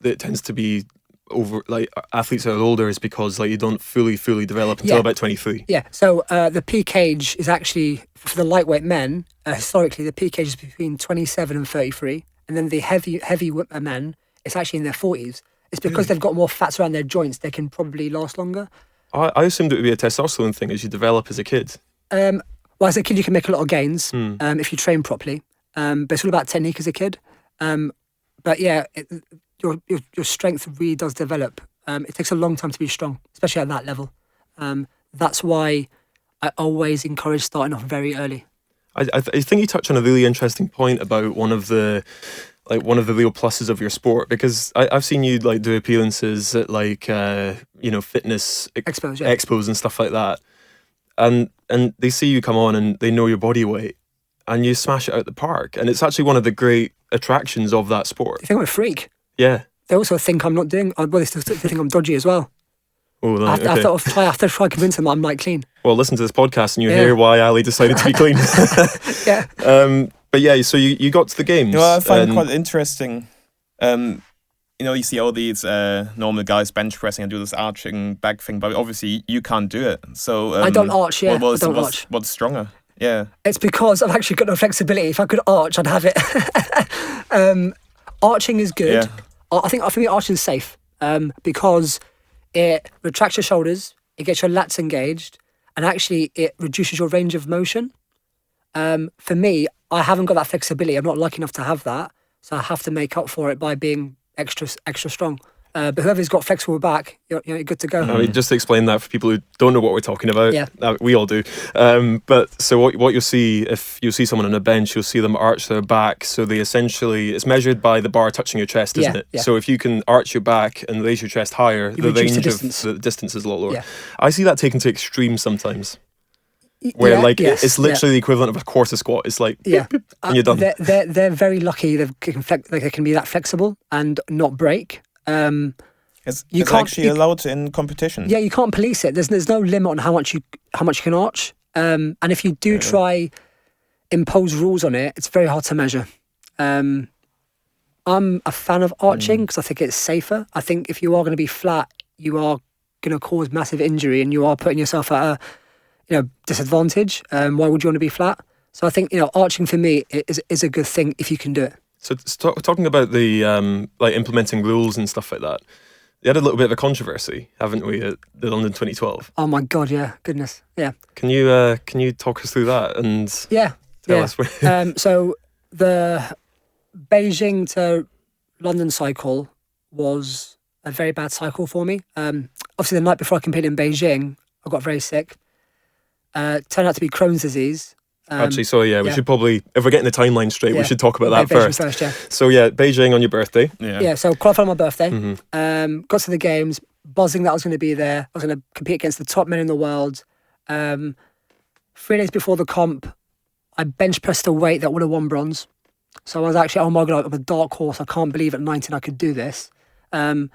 it tends to be over, like, athletes that are older, is because, like, you don't fully develop until about 23? Yeah. So the peak age is actually, for the lightweight men, historically the peak age is between 27 and 33, and then the heavy men, it's actually in their 40s. It's because they've got more fats around their joints, they can probably last longer. I assumed it would be a testosterone thing as you develop as a kid. Well, as a kid you can make a lot of gains if you train properly. But it's all about technique as a kid. But yeah, your strength really does develop. It takes a long time to be strong, especially at that level. That's why I always encourage starting off very early. I think you touched on a really interesting point about one of the real pluses of your sport, because I've seen you, like, do appearances at, like, fitness expos and stuff like that, and they see you come on and they know your body weight, and you smash it out the park, and it's actually one of the great attractions of that sport. They think I'm a freak. Yeah. They also think I'm not doing. Well, they think I'm dodgy as well. Oh, right, I have to try to convince them that I'm, like, clean. Well, listen to this podcast and you hear why Ali decided to be clean. Yeah. But yeah, so you got to the games. Well, I find it quite interesting. You see all these normal guys bench pressing and do this arching back thing, but obviously you can't do it. So I don't arch. Yeah, I don't arch. What's stronger? Yeah, it's because I've actually got no flexibility. If I could arch, I'd have it. Arching is good. Yeah. I think arching is safe because it retracts your shoulders, it gets your lats engaged, and actually it reduces your range of motion. For me, I haven't got that flexibility. I'm not lucky enough to have that, so I have to make up for it by being extra strong. But whoever's got flexible back, you're good to go. I mean, just to explain that for people who don't know what we're talking about, Yeah. We all do. But so what you'll see, if you see someone on a bench, you'll see them arch their back. So they essentially, it's measured by the bar touching your chest, isn't Yeah, it? yeah. So if you can arch your back and raise your chest higher, the reduce the range distance. of the distance is a lot lower. Yeah. I see that taken to extreme sometimes, where Yes, it's literally the equivalent of a quarter squat. It's like, yeah. and you're done. They're very lucky. They can be that flexible and not break. It's can't- actually allowed in competition. Yeah, you can't police it. There's no limit on how much you can arch. And if you do try impose rules on it, it's very hard to measure. I'm a fan of arching because I think it's safer. I think if you are going to be flat, you are going to cause massive injury, and you are putting yourself at a disadvantage. Why would you want to be flat? So I think arching for me is a good thing if you can do it. So talking about the implementing rules and stuff like that, you had a little bit of a controversy, haven't we, at the London 2012? Oh my God, yeah, goodness, yeah. Can you talk us through that and tell us where? So the Beijing to London cycle was a very bad cycle for me. Obviously, the night before I competed in Beijing, I got very sick. Turned out to be Crohn's disease. Actually, so we should probably, if we're getting the timeline straight, we should talk about that Beijing first. yeah. So Beijing on your birthday. Yeah, so qualified on my birthday. Mm-hmm. Got to the games, buzzing that I was going to be there. I was going to compete against the top men in the world. 3 days before the comp, I bench pressed a weight that would have won bronze. So I was actually, oh my God, I'm a dark horse. I can't believe at 19 I could do this. The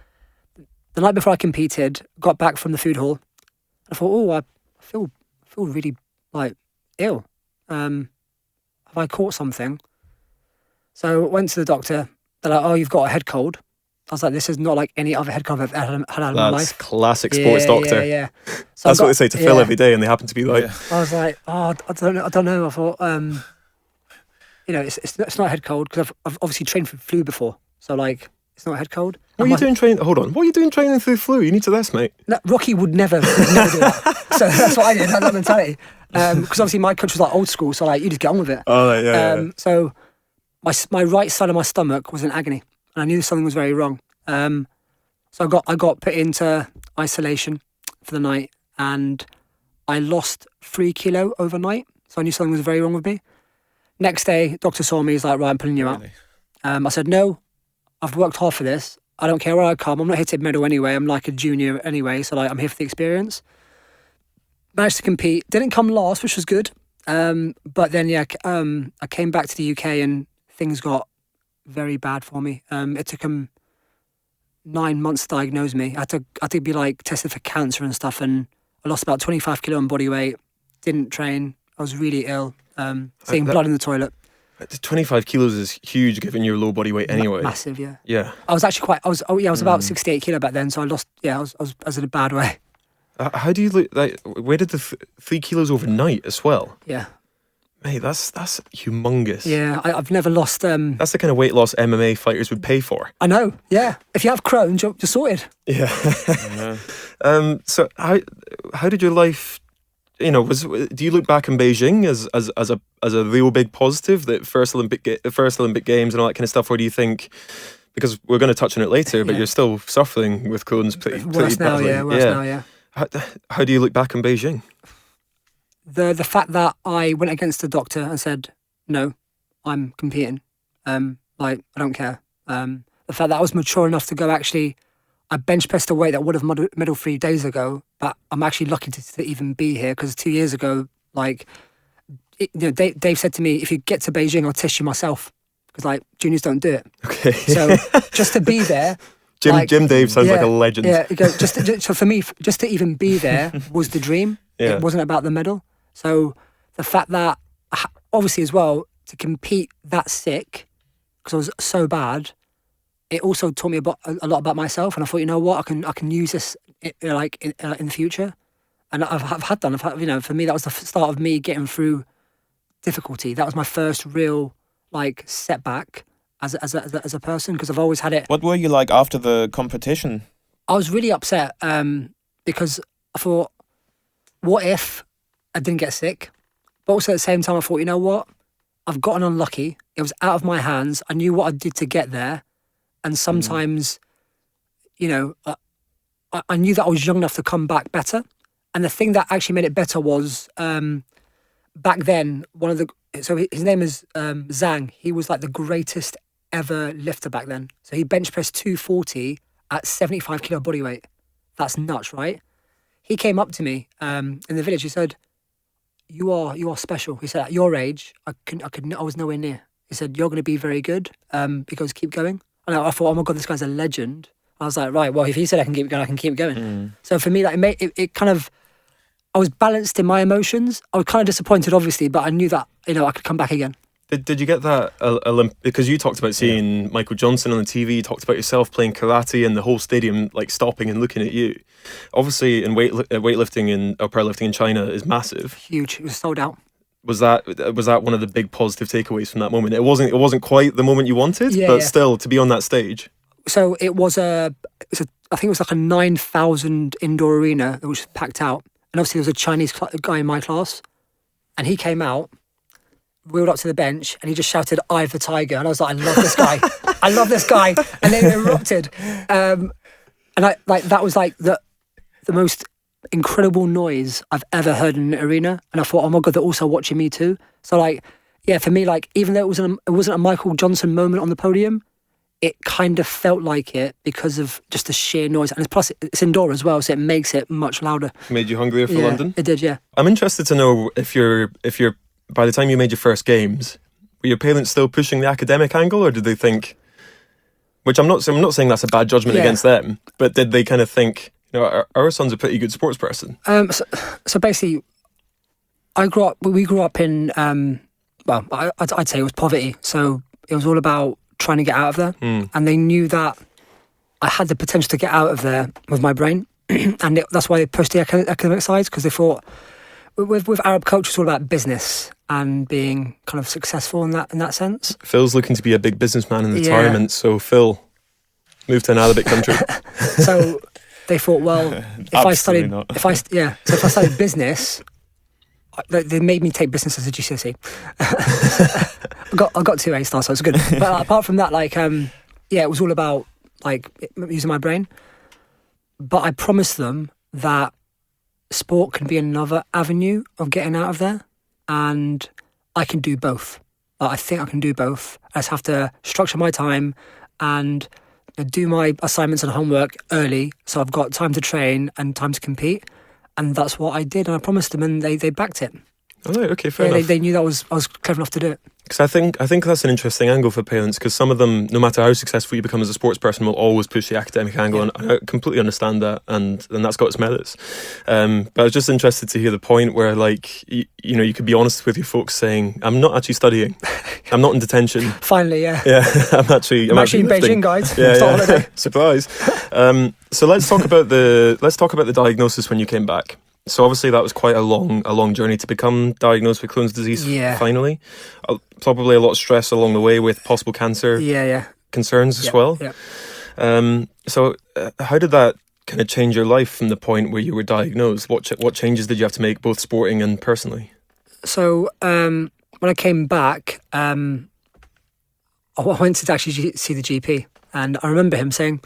night before I competed, got back from the food hall. I thought, I feel really ill. Have I caught something? So I went to the doctor. They're like, you've got a head cold. I was like, this is not like any other head cold I've had in my life. That's classic sports doctor. Yeah. So That's what they say to Phil every day, and they happen to be like. I was like, I don't know. I thought, it's not a head cold because I've obviously trained for flu before. So it's not a head cold. What are you doing training? Hold on. What are you doing training through flu? You need to rest, mate. No, Rocky would never do that. So that's what I did. I had that mentality. Because obviously my coach was old school, so you just get on with it. Oh yeah. So my right side of my stomach was in agony, and I knew something was very wrong. So I got put into isolation for the night, and I lost 3 kilo overnight. So I knew something was very wrong with me. Next day, doctor saw me. He's like, right, I'm pulling you out. I said, no, I've worked hard for this. I don't care where I come. I'm not here to medal anyway. I'm like a junior anyway, so I'm here for the experience. Managed to compete. Didn't come last, which was good. But then I came back to the UK and things got very bad for me. It took them 9 months to diagnose me. I had to be tested for cancer and stuff, and I lost about 25 kilo on body weight. Didn't train. I was really ill. Seeing blood in the toilet. 25 kilos is huge given your low body weight anyway. Massive, yeah. Yeah. I was actually I was about 68 kilo back then, so I lost. Yeah, I was in a bad way. How do you look? Where did the 3 kilos overnight as well? Yeah. Mate, that's humongous. Yeah, I've never lost. That's the kind of weight loss MMA fighters would pay for. I know. Yeah, if you have Crohn's, you're sorted. Yeah. So how did your life? Do you look back in Beijing as a real big positive, that first Olympic Games and all that kind of stuff, or do you think, because we're going to touch on it later, but you're still suffering with Crohn's pretty badly? Worse now, yeah. How do you look back in Beijing? The fact that I went against the doctor and said, no, I'm competing. I don't care. The fact that I was mature enough to go, actually, I bench pressed a weight that would have medaled 3 days ago, but I'm actually lucky to even be here, because 2 years ago, Dave said to me, if you get to Beijing, I'll test you myself, because juniors don't do it. Okay. So just to be there. Jim Dave sounds like a legend. Yeah, so for me, just to even be there was the dream. Yeah. It wasn't about the medal. So the fact that, obviously as well, to compete that sick, because I was so bad, it also taught me a lot about myself. And I thought, you know what, I can use this in the future. And I've had done. For me, that was the start of me getting through difficulty. That was my first real setback as a person, because I've always had it. What were you like after the competition? I was really upset because I thought, what if I didn't get sick? But also at the same time, I thought, you know what? I've gotten unlucky. It was out of my hands. I knew what I did to get there. And sometimes, you know, I knew that I was young enough to come back better. And the thing that actually made it better was back then, so his name is Zhang. He was like the greatest ever lifter back then. So he bench pressed 240 at 75 kilo body weight. That's nuts, right? He came up to me in the village. He said, "You are special." He said, "At your age, I was nowhere near." He said, "You're going to be very good." He goes, "Keep going." And I thought, "Oh my god, this guy's a legend." I was like, "Right, well, if he said I can keep going, I can keep going." So for me, like it kind of, I was balanced in my emotions. I was kind of disappointed, obviously, but I knew that I could come back again. Did you get that because you talked about seeing Michael Johnson on the TV, you talked about yourself playing karate and the whole stadium like stopping and looking at you. Obviously, in weightlifting or powerlifting in China is massive. Huge. It was sold out. Was that one of the big positive takeaways from that moment? It wasn't quite the moment you wanted, but still to be on that stage. So I think it was like a 9,000 indoor arena that was packed out, and obviously there was a Chinese guy in my class, and he came out, wheeled up to the bench, and he just shouted, "Eye of the Tiger," and I was like, "I love this guy, I love this guy," and then it erupted, and that was like the most incredible noise I've ever heard in an arena, and I thought, oh my god, they're also watching me too. So like, yeah, for me, like, even though it wasn't a Michael Johnson moment on the podium, it kind of felt like it because of just the sheer noise, and plus it's indoor as well, so it makes it much louder. Made you hungrier for London? It did, yeah. I'm interested to know if you're by the time you made your first games, were your parents still pushing the academic angle, or did they think? Which I'm not saying that's a bad judgment against them, but did they kind of think, our son's a pretty good sports person? So basically, we grew up in, I'd say it was poverty. So it was all about trying to get out of there. And they knew that I had the potential to get out of there with my brain. And that's why they pushed the academic side, because they thought, with Arab culture, it's all about business and being kind of successful in that sense. Phil's looking to be a big businessman in retirement, so Phil, move to an Arabic country. So they thought, well, if I studied business, they made me take business as a GCSE. I got 2 A stars, so it's good. But apart from that, it was all about using my brain. But I promised them that sport can be another avenue of getting out of there, and I can do both. I think I can do both. I just have to structure my time and do my assignments and homework early, so I've got time to train and time to compete. And that's what I did, and I promised them, and they backed it. Oh, okay, fair enough. They knew that I was clever enough to do it. Because I think that's an interesting angle for parents, because some of them, no matter how successful you become as a sports person, will always push the academic angle, and I completely understand that, and that's got its merits. But I was just interested to hear the point where, you could be honest with your folks, saying, "I'm not actually studying, I'm not in detention." Finally, yeah. Yeah, I'm actually in Beijing, guys. Yeah. Surprise. So let's talk about the diagnosis when you came back. So obviously that was quite a long journey to become diagnosed with Crohn's disease. Finally, probably a lot of stress along the way with possible cancer concerns as well. So how did that kind of change your life from the point where you were diagnosed? What changes did you have to make, both sporting and personally? So when I came back, I went to actually see the GP, and I remember him saying,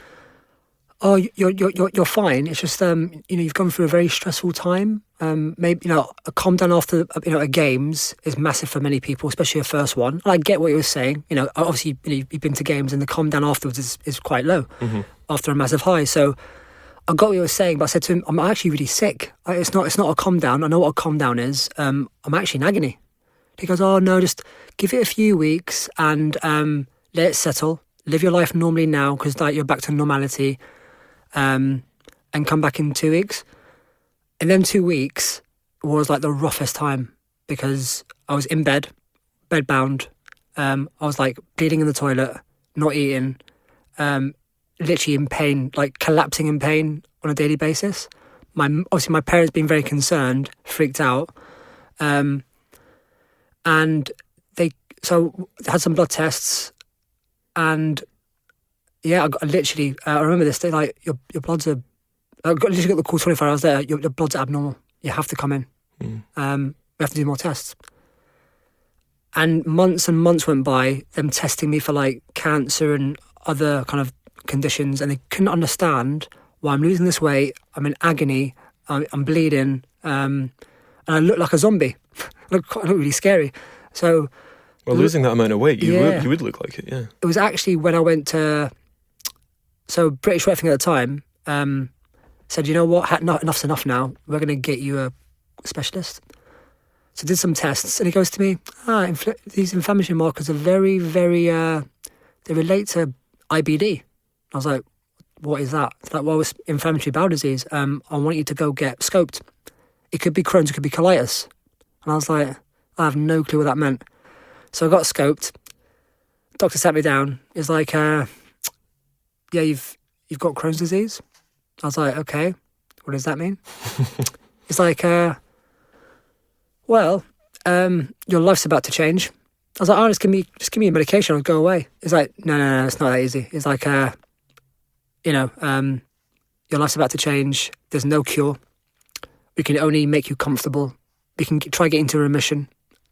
"Oh, you're fine. It's just you've gone through a very stressful time. Maybe a calm down after a games is massive for many people, especially a first one. And I get what you were saying. Obviously you've been to games, and the calm down afterwards is quite low after a massive high. So I got what you were saying, but I said to him, I'm actually really sick. It's not a calm down. I know what a calm down is. I'm actually in agony." He goes, "Oh no, just give it a few weeks and let it settle. Live your life normally now, because you're back to normality." And come back in 2 weeks. And then 2 weeks was the roughest time, because I was in bed bound. I was bleeding in the toilet, not eating, literally in pain, collapsing in pain on a daily basis. Obviously my parents being very concerned, freaked out. And they had some blood tests, and I remember this day, your bloods are, I literally got the call 24 hours later, your bloods are abnormal. You have to come in. We have to do more tests. And months went by, them testing me for like cancer and other kind of conditions, and they couldn't understand why I'm losing this weight. I'm in agony. I'm bleeding, and I look like a zombie. I look really scary. So, well, losing that amount of weight, you would look like it. Yeah. It was actually when I went to. So British Weightlifting at the time said, you know what, enough's enough now. We're going to get you a specialist. So I did some tests, and he goes to me, these inflammatory markers are very, very, they relate to IBD. I was like, what is that? It's like, well, it's inflammatory bowel disease. I want you to go get scoped. It could be Crohn's, it could be colitis. And I was like, I have no clue what that meant. So I got scoped. Doctor sat me down. He's like, yeah, you've got Crohn's disease. I was like, okay, what does that mean? He's like, well, your life's about to change. I was like, oh, just give me a medication, I'll go away. He's like, no, it's not that easy. He's like, your life's about to change. There's no cure. We can only make you comfortable. We can try get into remission,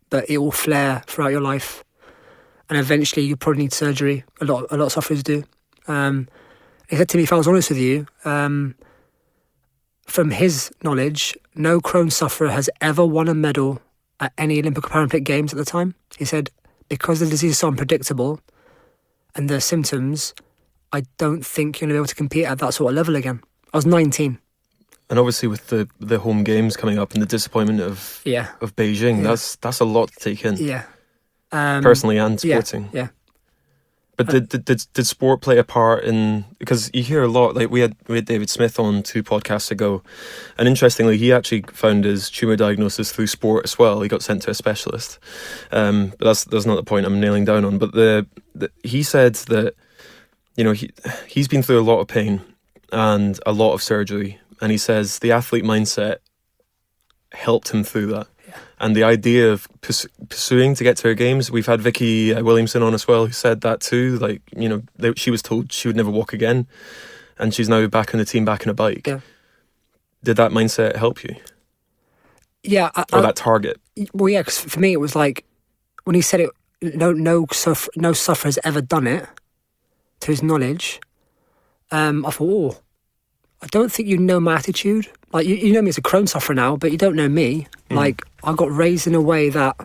but it will flare throughout your life. And eventually you probably need surgery. A lot of sufferers do. He said to me, if I was honest with you, from his knowledge, no Crohn's sufferer has ever won a medal at any Olympic or Paralympic Games at the time. He said, because the disease is so unpredictable and the symptoms, I don't think you're going to be able to compete at that sort of level again. I was 19. And obviously with the home games coming up and the disappointment of Beijing, that's a lot to take in. Yeah. Personally and sporting. Yeah. But did sport play a part in, because you hear a lot, like we had David Smith on 2 podcasts ago, and interestingly he actually found his tumour diagnosis through sport as well. He got sent to a specialist, but that's not the point I'm nailing down on. But he said that, you know, he's been through a lot of pain and a lot of surgery, and he says the athlete mindset helped him through that. And the idea of pursuing to get to her games, we've had Vicky Williamson on as well, who said that too. Like, you know, she was told she would never walk again, and she's now back on the team, back on a bike. Yeah. Did that mindset help you? Yeah. Or that target? Well, yeah, because for me it was like, when he said it, no sufferer has ever done it, to his knowledge, I thought, I don't think you know my attitude. Like, you know me as a Crohn's sufferer now, but you don't know me. Like, I got raised in a way that,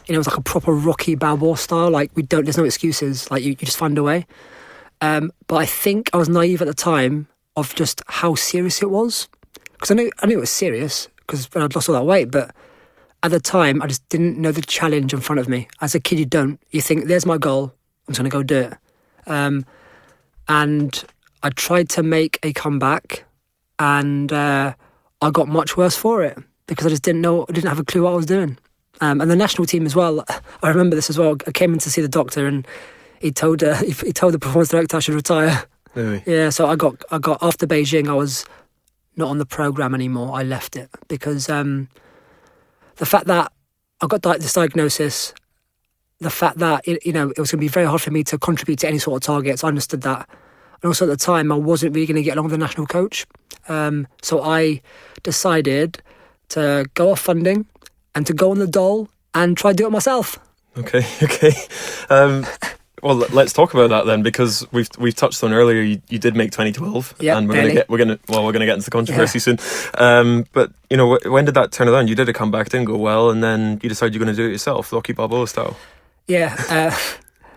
you know, it was like a proper Rocky Balboa style. Like, there's no excuses. Like, you just find a way. But I think I was naive at the time of just how serious it was. Because I knew it was serious, because when I'd lost all that weight, but at the time, I just didn't know the challenge in front of me. As a kid, you don't. You think, there's my goal, I'm just going to go do it. And I tried to make a comeback, and I got much worse for it, because I just didn't have a clue what I was doing. And the national team as well, I remember this as well. I came in to see the doctor, and he told the performance director I should retire. Really? Yeah, so I got after Beijing, I was not on the programme anymore. I left it because the fact that I got this diagnosis, the fact that it was going to be very hard for me to contribute to any sort of targets, I understood that. And also at the time, I wasn't really going to get along with the national coach. So I decided to go off funding and to go on the dole and try to do it myself. Okay. Well, let's talk about that then, because we've touched on earlier. You did make 2012, and we're gonna get into the controversy soon. But you know, when did that turn around? You did a comeback, didn't go well, and then you decided you're going to do it yourself, Rocky Balboa style. Yeah.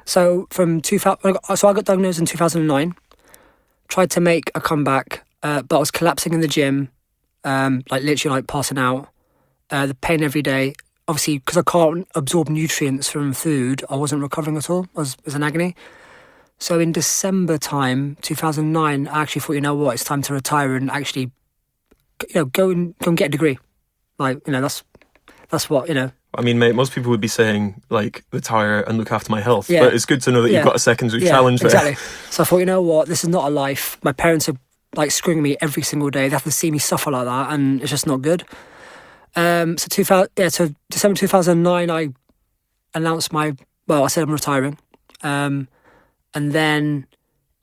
So from 2000, so I got diagnosed in 2009. Tried to make a comeback, but I was collapsing in the gym, literally passing out. The pain every day. Obviously, because I can't absorb nutrients from food, I wasn't recovering at all. I was in agony. So in December time, 2009, I actually thought, you know what, it's time to retire and actually, go and get a degree. That's what, I mean, mate, most people would be saying, retire and look after my health. Yeah. But it's good to know that you've got a secondary challenge there. Exactly. So I thought, you know what, this is not a life. My parents are, screwing me every single day. They have to see me suffer like that, and it's just not good. So December 2009, I announced I said I'm retiring. And then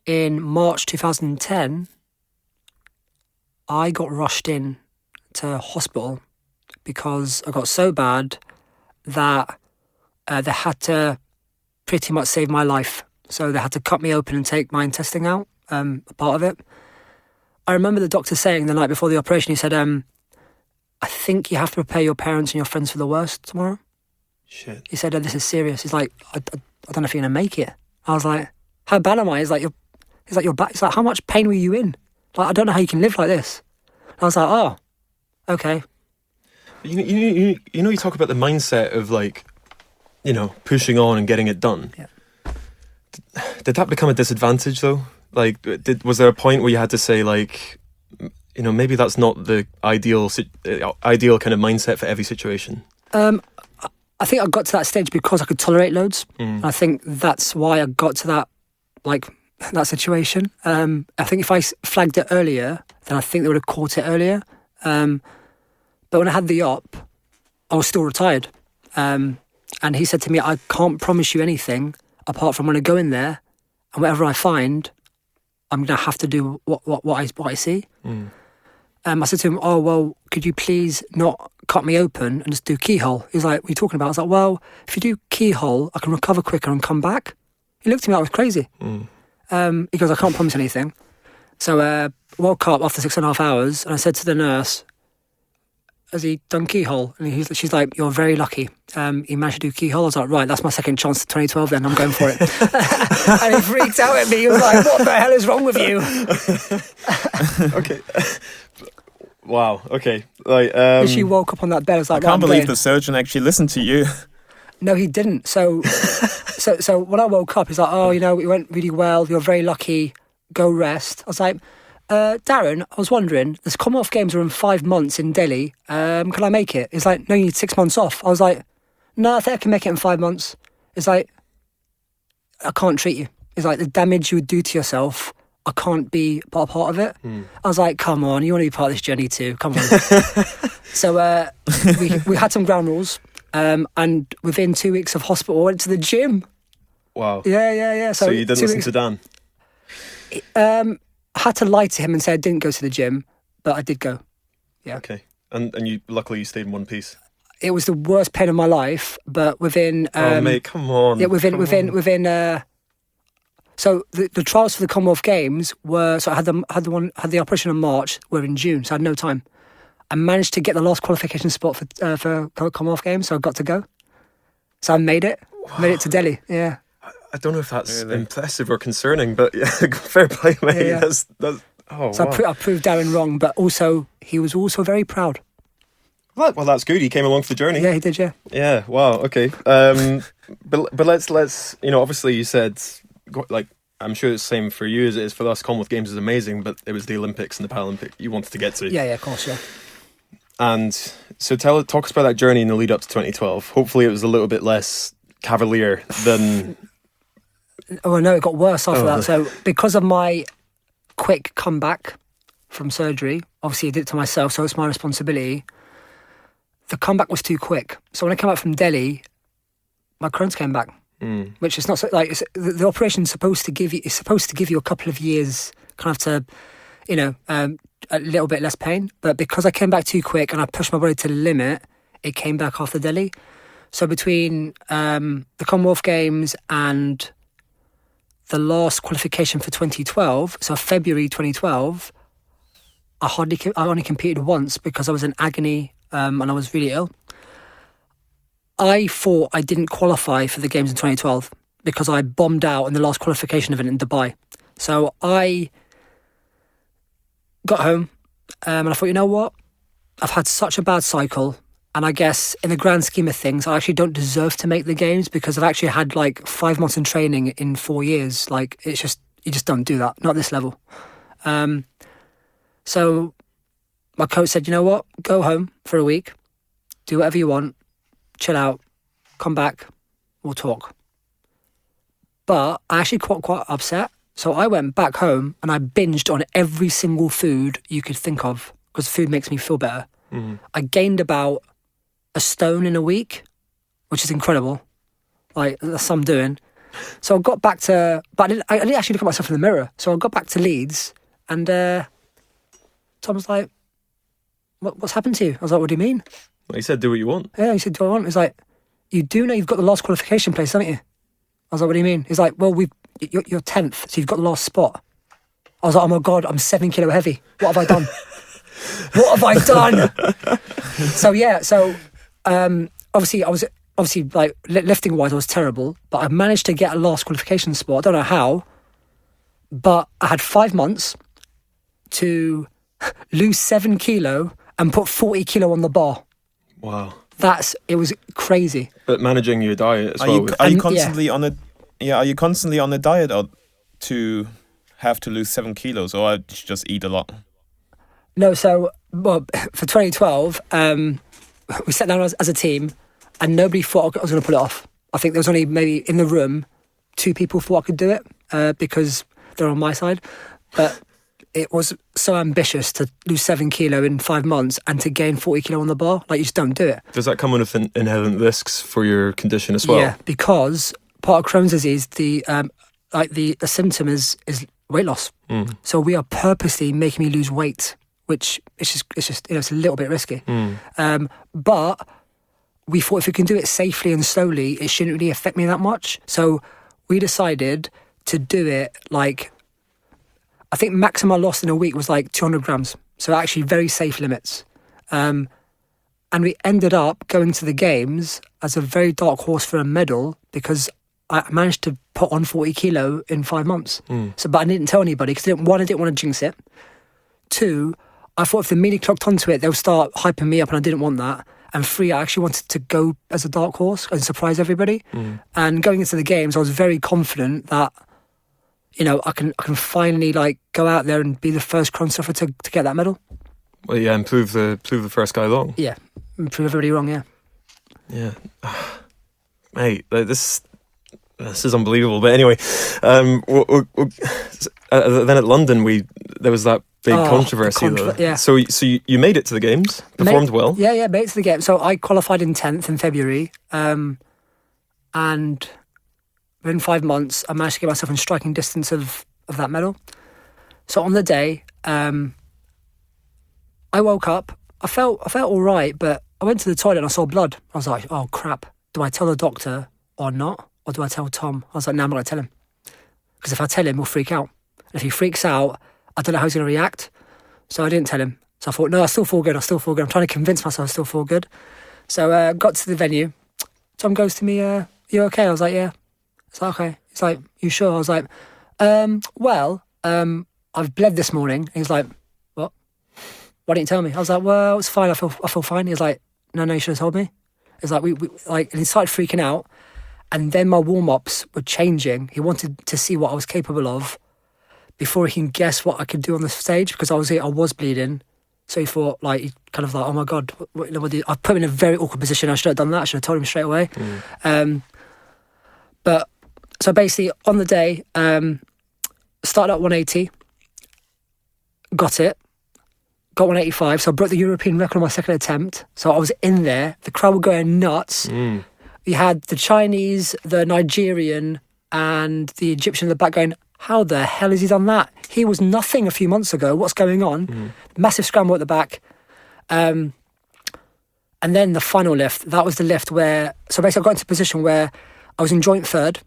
in March 2010, I got rushed in to hospital because I got so bad that they had to pretty much save my life. So they had to cut me open and take my intestine out, a part of it. I remember the doctor saying the night before the operation, he said, I think you have to prepare your parents and your friends for the worst tomorrow. Shit. He said, this is serious. He's like, I don't know if you're going to make it. I was like, how bad am I? He's like, you're back. He's like, how much pain were you in? Like, I don't know how you can live like this. And I was like, oh, okay. You talk about the mindset of like, pushing on and getting it done. Yeah. Did that become a disadvantage though? Like, was there a point where you had to say like, maybe that's not the ideal kind of mindset for every situation? I think I got to that stage because I could tolerate loads. I think that's why I got to that situation. I think if I flagged it earlier, then I think they would have caught it earlier. But when I had the op, I was still retired. And he said to me, I can't promise you anything apart from when I go in there and whatever I find, I'm going to have to do what I see. I said to him, oh, well, could you please not cut me open and just do keyhole? He was like, what are you talking about? I was like, well, if you do keyhole, I can recover quicker and come back. He looked at me like I was crazy. He goes, I can't promise anything. So woke up after 6.5 hours and I said to the nurse, has he done keyhole? And she's like, you're very lucky. He managed to do keyhole. I was like, right, that's my second chance to 2012 then. I'm going for it. And he freaked out at me. He was like, what the hell is wrong with you? Okay. Wow. Okay. Like, she woke up on that bed. I was like, I can't believe the surgeon actually listened to you. No, he didn't. So when I woke up, he's like, oh, it went really well. You're very lucky. Go rest. I was like, Darren, I was wondering, the Commonwealth Games are in 5 months in Delhi. Can I make it? He's like, no, you need 6 months off. I was like, no, I think I can make it in 5 months. It's like, I can't treat you. It's like the damage you would do to yourself, I can't be part of it. I was like, come on, you want to be part of this journey too. Come on. So we had some ground rules. And within 2 weeks of hospital, I went to the gym. Wow. Yeah. So you didn't listen to Dan? I had to lie to him and say I didn't go to the gym, but I did go. Yeah. Okay. And you luckily you stayed in one piece. It was the worst pain of my life, but within oh mate, come on. Yeah, within so the trials for the Commonwealth Games were, so I had the operation in March, we're in June, so I had no time. I managed to get the last qualification spot for Commonwealth Games, so I got to go. So I made it. Wow. Made it to Delhi. Yeah. I don't know if that's impressive or concerning, but yeah, fair play, mate. Yeah. That's oh. So wow. I proved Darren wrong, but also he was also very proud. Well, that's good. He came along for the journey. Yeah, he did. Yeah. Yeah. Wow. Okay. But let's obviously you said like I'm sure it's the same for you as it is for us. Commonwealth Games is amazing, but it was the Olympics and the Paralympic you wanted to get to. Yeah, of course, yeah. And so talk us about that journey in the lead up to 2012. Hopefully it was a little bit less cavalier than... Oh, no, it got worse after that. So because of my quick comeback from surgery, obviously I did it to myself, so it's my responsibility. The comeback was too quick. So when I came back from Delhi, my Crohn's came back, which is not so, like, the operation's supposed to give you a couple of years kind of to, a little bit less pain, but because I came back too quick and I pushed my body to the limit, it came back after Delhi. So between the Commonwealth Games and the last qualification for 2012, so February 2012, I only competed once because I was in agony and I was really ill. I thought I didn't qualify for the Games in 2012 because I bombed out in the last qualification event in Dubai. So I got home and I thought, you know what? I've had such a bad cycle, and I guess in the grand scheme of things, I actually don't deserve to make the Games because I've actually had like 5 months in training in 4 years. Like, it's just, you just don't do that, not at this level. So my coach said, you know what? Go home for a week, do whatever you want, chill out, come back, we'll talk. But I actually got quite upset. So I went back home and I binged on every single food you could think of because food makes me feel better. I gained about a stone in a week, which is incredible. Like, that's some doing. So I got back to... But I didn't actually look at myself in the mirror. So I got back to Leeds and Tom was like, what's happened to you? I was like, what do you mean? Well, he said, do what you want. Yeah, he said, do what I want? He's like, you do know you've got the last qualification place, don't you? I was like, what do you mean? He's like, well, you're 10th, so you've got the last spot. I was like, oh my God, I'm 7 kilo heavy. What have I done? What have I done? Obviously I was like lifting wise, I was terrible, but I managed to get a last qualification spot. I don't know how, but I had 5 months to lose 7 kilo and put 40 kilo on the bar. Wow. It was crazy. But managing your diet as Are well. you constantly on a diet or to have to lose 7 kilos, or just eat a lot? No, so for 2012, we sat down as a team, and nobody thought I was going to pull it off. I think there was only maybe in the room 2 people thought I could do it because they're on my side. But it was so ambitious to lose 7 kilo in 5 months and to gain 40 kilo on the bar. Like, you just don't do it. Does that come with inherent risks for your condition as well? Yeah, because part of Crohn's disease, the symptom is weight loss. So we are purposely making me lose weight, which it's just it's a little bit risky. But we thought if we can do it safely and slowly, it shouldn't really affect me that much. So we decided to do it like, I think maximum I lost in a week was like 200 grams. So actually very safe limits. And we ended up going to the games as a very dark horse for a medal because I managed to put on 40 kilo in 5 months. But I didn't tell anybody because I didn't want to jinx it. 2, I thought if the media clocked onto it, they'll start hyping me up, and I didn't want that. And 3, I actually wanted to go as a dark horse and surprise everybody. And going into the games, I was very confident that, I can finally like go out there and be the first Crohn sufferer to get that medal. Well, yeah, and prove the first guy wrong. Yeah, and prove everybody wrong. Yeah. Yeah, mate, this is unbelievable. But anyway, then at London, there was that big controversy. Yeah. So you made it to the games, performed well. Yeah, made it to the games. So I qualified in 10th in February, and within 5 months, I managed to get myself in striking distance of that medal. So on the day, I woke up. I felt all right, but I went to the toilet and I saw blood. I was like, oh crap! Do I tell the doctor or not? Or do I tell Tom? I was like, no, I'm not going to tell him. Because if I tell him, he'll freak out. And if he freaks out, I don't know how he's going to react. So I didn't tell him. So I thought, no, I still feel good. I'm trying to convince myself I still feel good. So got to the venue. Tom goes to me, you okay? I was like, yeah. It's like, okay. He's like, you sure? I was like, I've bled this morning. He's like, what? Why didn't you tell me? I was like, well, it's fine. I feel fine. He's like, no, you should have told me. It's like, and he started freaking out. And then my warm-ups were changing. He wanted to see what I was capable of before he can guess what I could do on the stage, because I was bleeding. So he thought, like, he kind of like, oh my God, what do you? I put him in a very awkward position. I should have done that. I should have told him straight away. But so basically on the day, started at 180, got 185. So I broke the European record on my second attempt. So I was in there. The crowd were going nuts. You had the Chinese, the Nigerian, and the Egyptian in the back going, how the hell has he done that? He was nothing a few months ago. What's going on? Massive scramble at the back. And then the final lift, that was the lift where... So basically I got into a position where I was in joint third,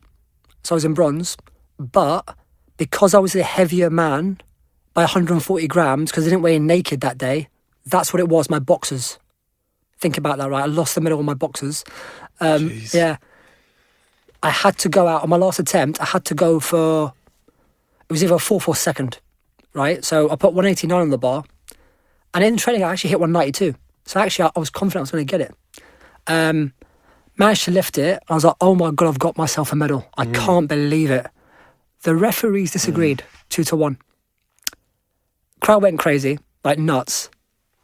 so I was in bronze, but because I was a heavier man by 140 grams, because I didn't weigh in naked that day, that's what it was, my boxers. Think about that, right? I lost the medal on my boxers. Yeah. I had to go out on my last attempt. I had to go for, it was either a fourth or second, right? So I put 189 on the bar. And in training, I actually hit 192. So actually, I was confident I was going to get it. Managed to lift it. I was like, oh my God, I've got myself a medal. I can't believe it. The referees disagreed, 2-1. Crowd went crazy, like nuts.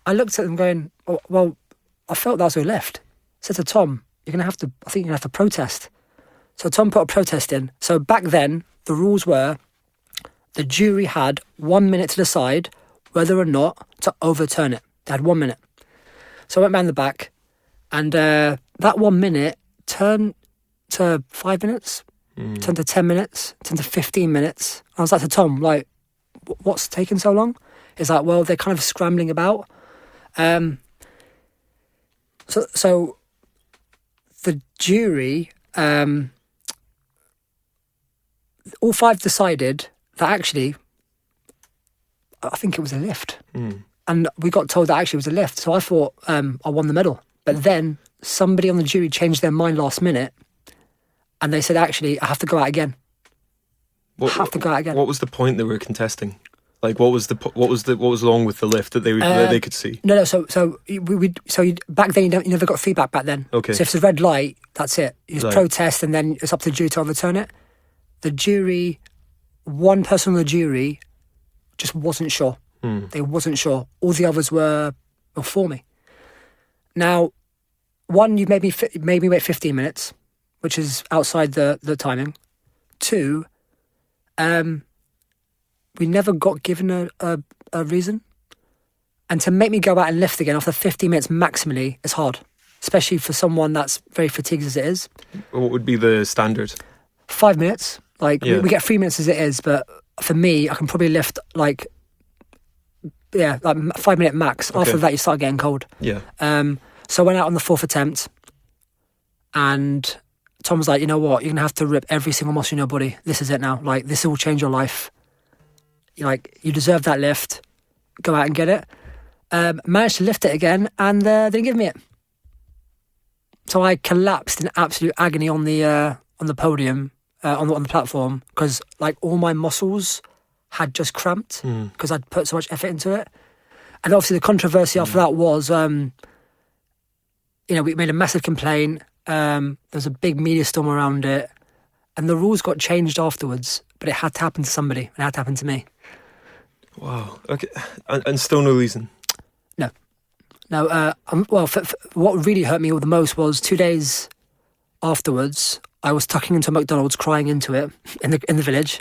I looked at them going, oh, well, I felt that was who left. I said to Tom, I think you're going to have to protest. So Tom put a protest in. So back then, the rules were the jury had 1 minute to decide whether or not to overturn it. They had 1 minute. So I went round the back, and that 1 minute turned to 5 minutes, turned to 10 minutes, turned to 15 minutes. I was like to Tom, like, what's taking so long? He's like, well, they're kind of scrambling about. So the jury, all 5 decided that actually, I think it was a lift. And we got told that actually it was a lift. So I thought I won the medal. But then somebody on the jury changed their mind last minute, and they said, actually, I have to go out again. What was the point they were contesting? Like, what was wrong with the lift that they could see? No. So back then you never got feedback back then. Okay. So if it's a red light, that's it. You just Right. protest, and then it's up to the jury to overturn it. The jury, one person on the jury, just wasn't sure. They wasn't sure. All the others were for me. Now, one, you made me wait 15 minutes, which is outside the timing. 2, we never got given a reason. And to make me go out and lift again after 15 minutes maximally is hard, especially for someone that's very fatigued as it is. What would be the standard? 5 minutes. Like, Yeah. we get 3 minutes as it is, but for me, I can probably lift like 5 minute max. Okay. After that, you start getting cold. Yeah. So I went out on the 4th attempt, and Tom was like, you know what, you're going to have to rip every single muscle in your body. This is it now. Like, this will change your life. Like, you deserve that lift. Go out and get it. Managed to lift it again, and they didn't give me it. So I collapsed in absolute agony on the podium, on the platform, because like all my muscles had just cramped because I'd put so much effort into it. And obviously the controversy after that was, we made a massive complaint. There was a big media storm around it, and the rules got changed afterwards. But it had to happen to somebody. It had to happen to me. Wow. Okay. And still no reason. No. What really hurt me all the most was 2 days afterwards, I was tucking into a McDonald's, crying into it in the village.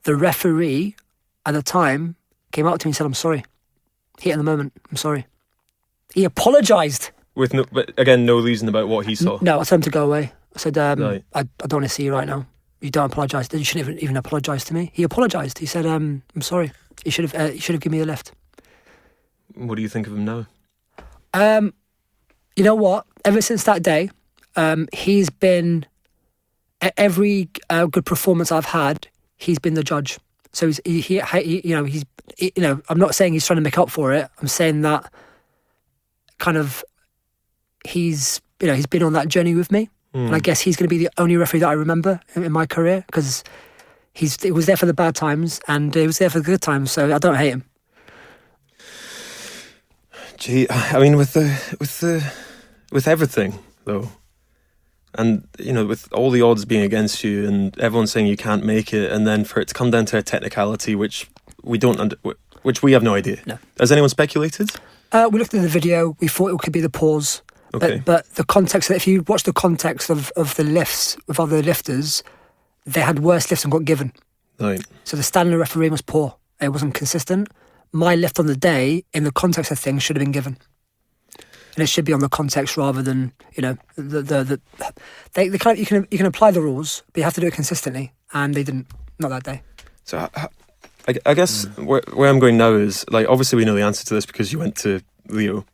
The referee at the time came up to me and said, "I'm sorry. Heat in the moment. I'm sorry." He apologised. But again, no reason about what he saw. No, I told him to go away. I said, Right. I don't want to see you right now. You don't apologise. You shouldn't even apologise to me. He apologised. He said, "I'm sorry. You should have given me a lift." What do you think of him now? You know what? Ever since that day, he's been every good performance I've had. He's been the judge. So I'm not saying he's trying to make up for it. I'm saying that kind of he's been on that journey with me, and I guess he's going to be the only referee that I remember in my career, because he was there for the bad times and he was there for the good times. So I don't hate him. Gee, I mean, with everything though, and with all the odds being against you, and everyone saying you can't make it, and then for it to come down to a technicality which we have no idea. No. Has anyone speculated? We looked at the video. We thought it could be the pause. Okay. But the context, if you watch the context of the lifts with other lifters, they had worse lifts and got given. Right. So the standard of refereeing was poor. It wasn't consistent. My lift on the day, in the context of things, should have been given. And it should be on the context rather than, they kind of, you can apply the rules, but you have to do it consistently. And they didn't, not that day. So I guess where I'm going now is, like, obviously we know the answer to this because you went to Rio,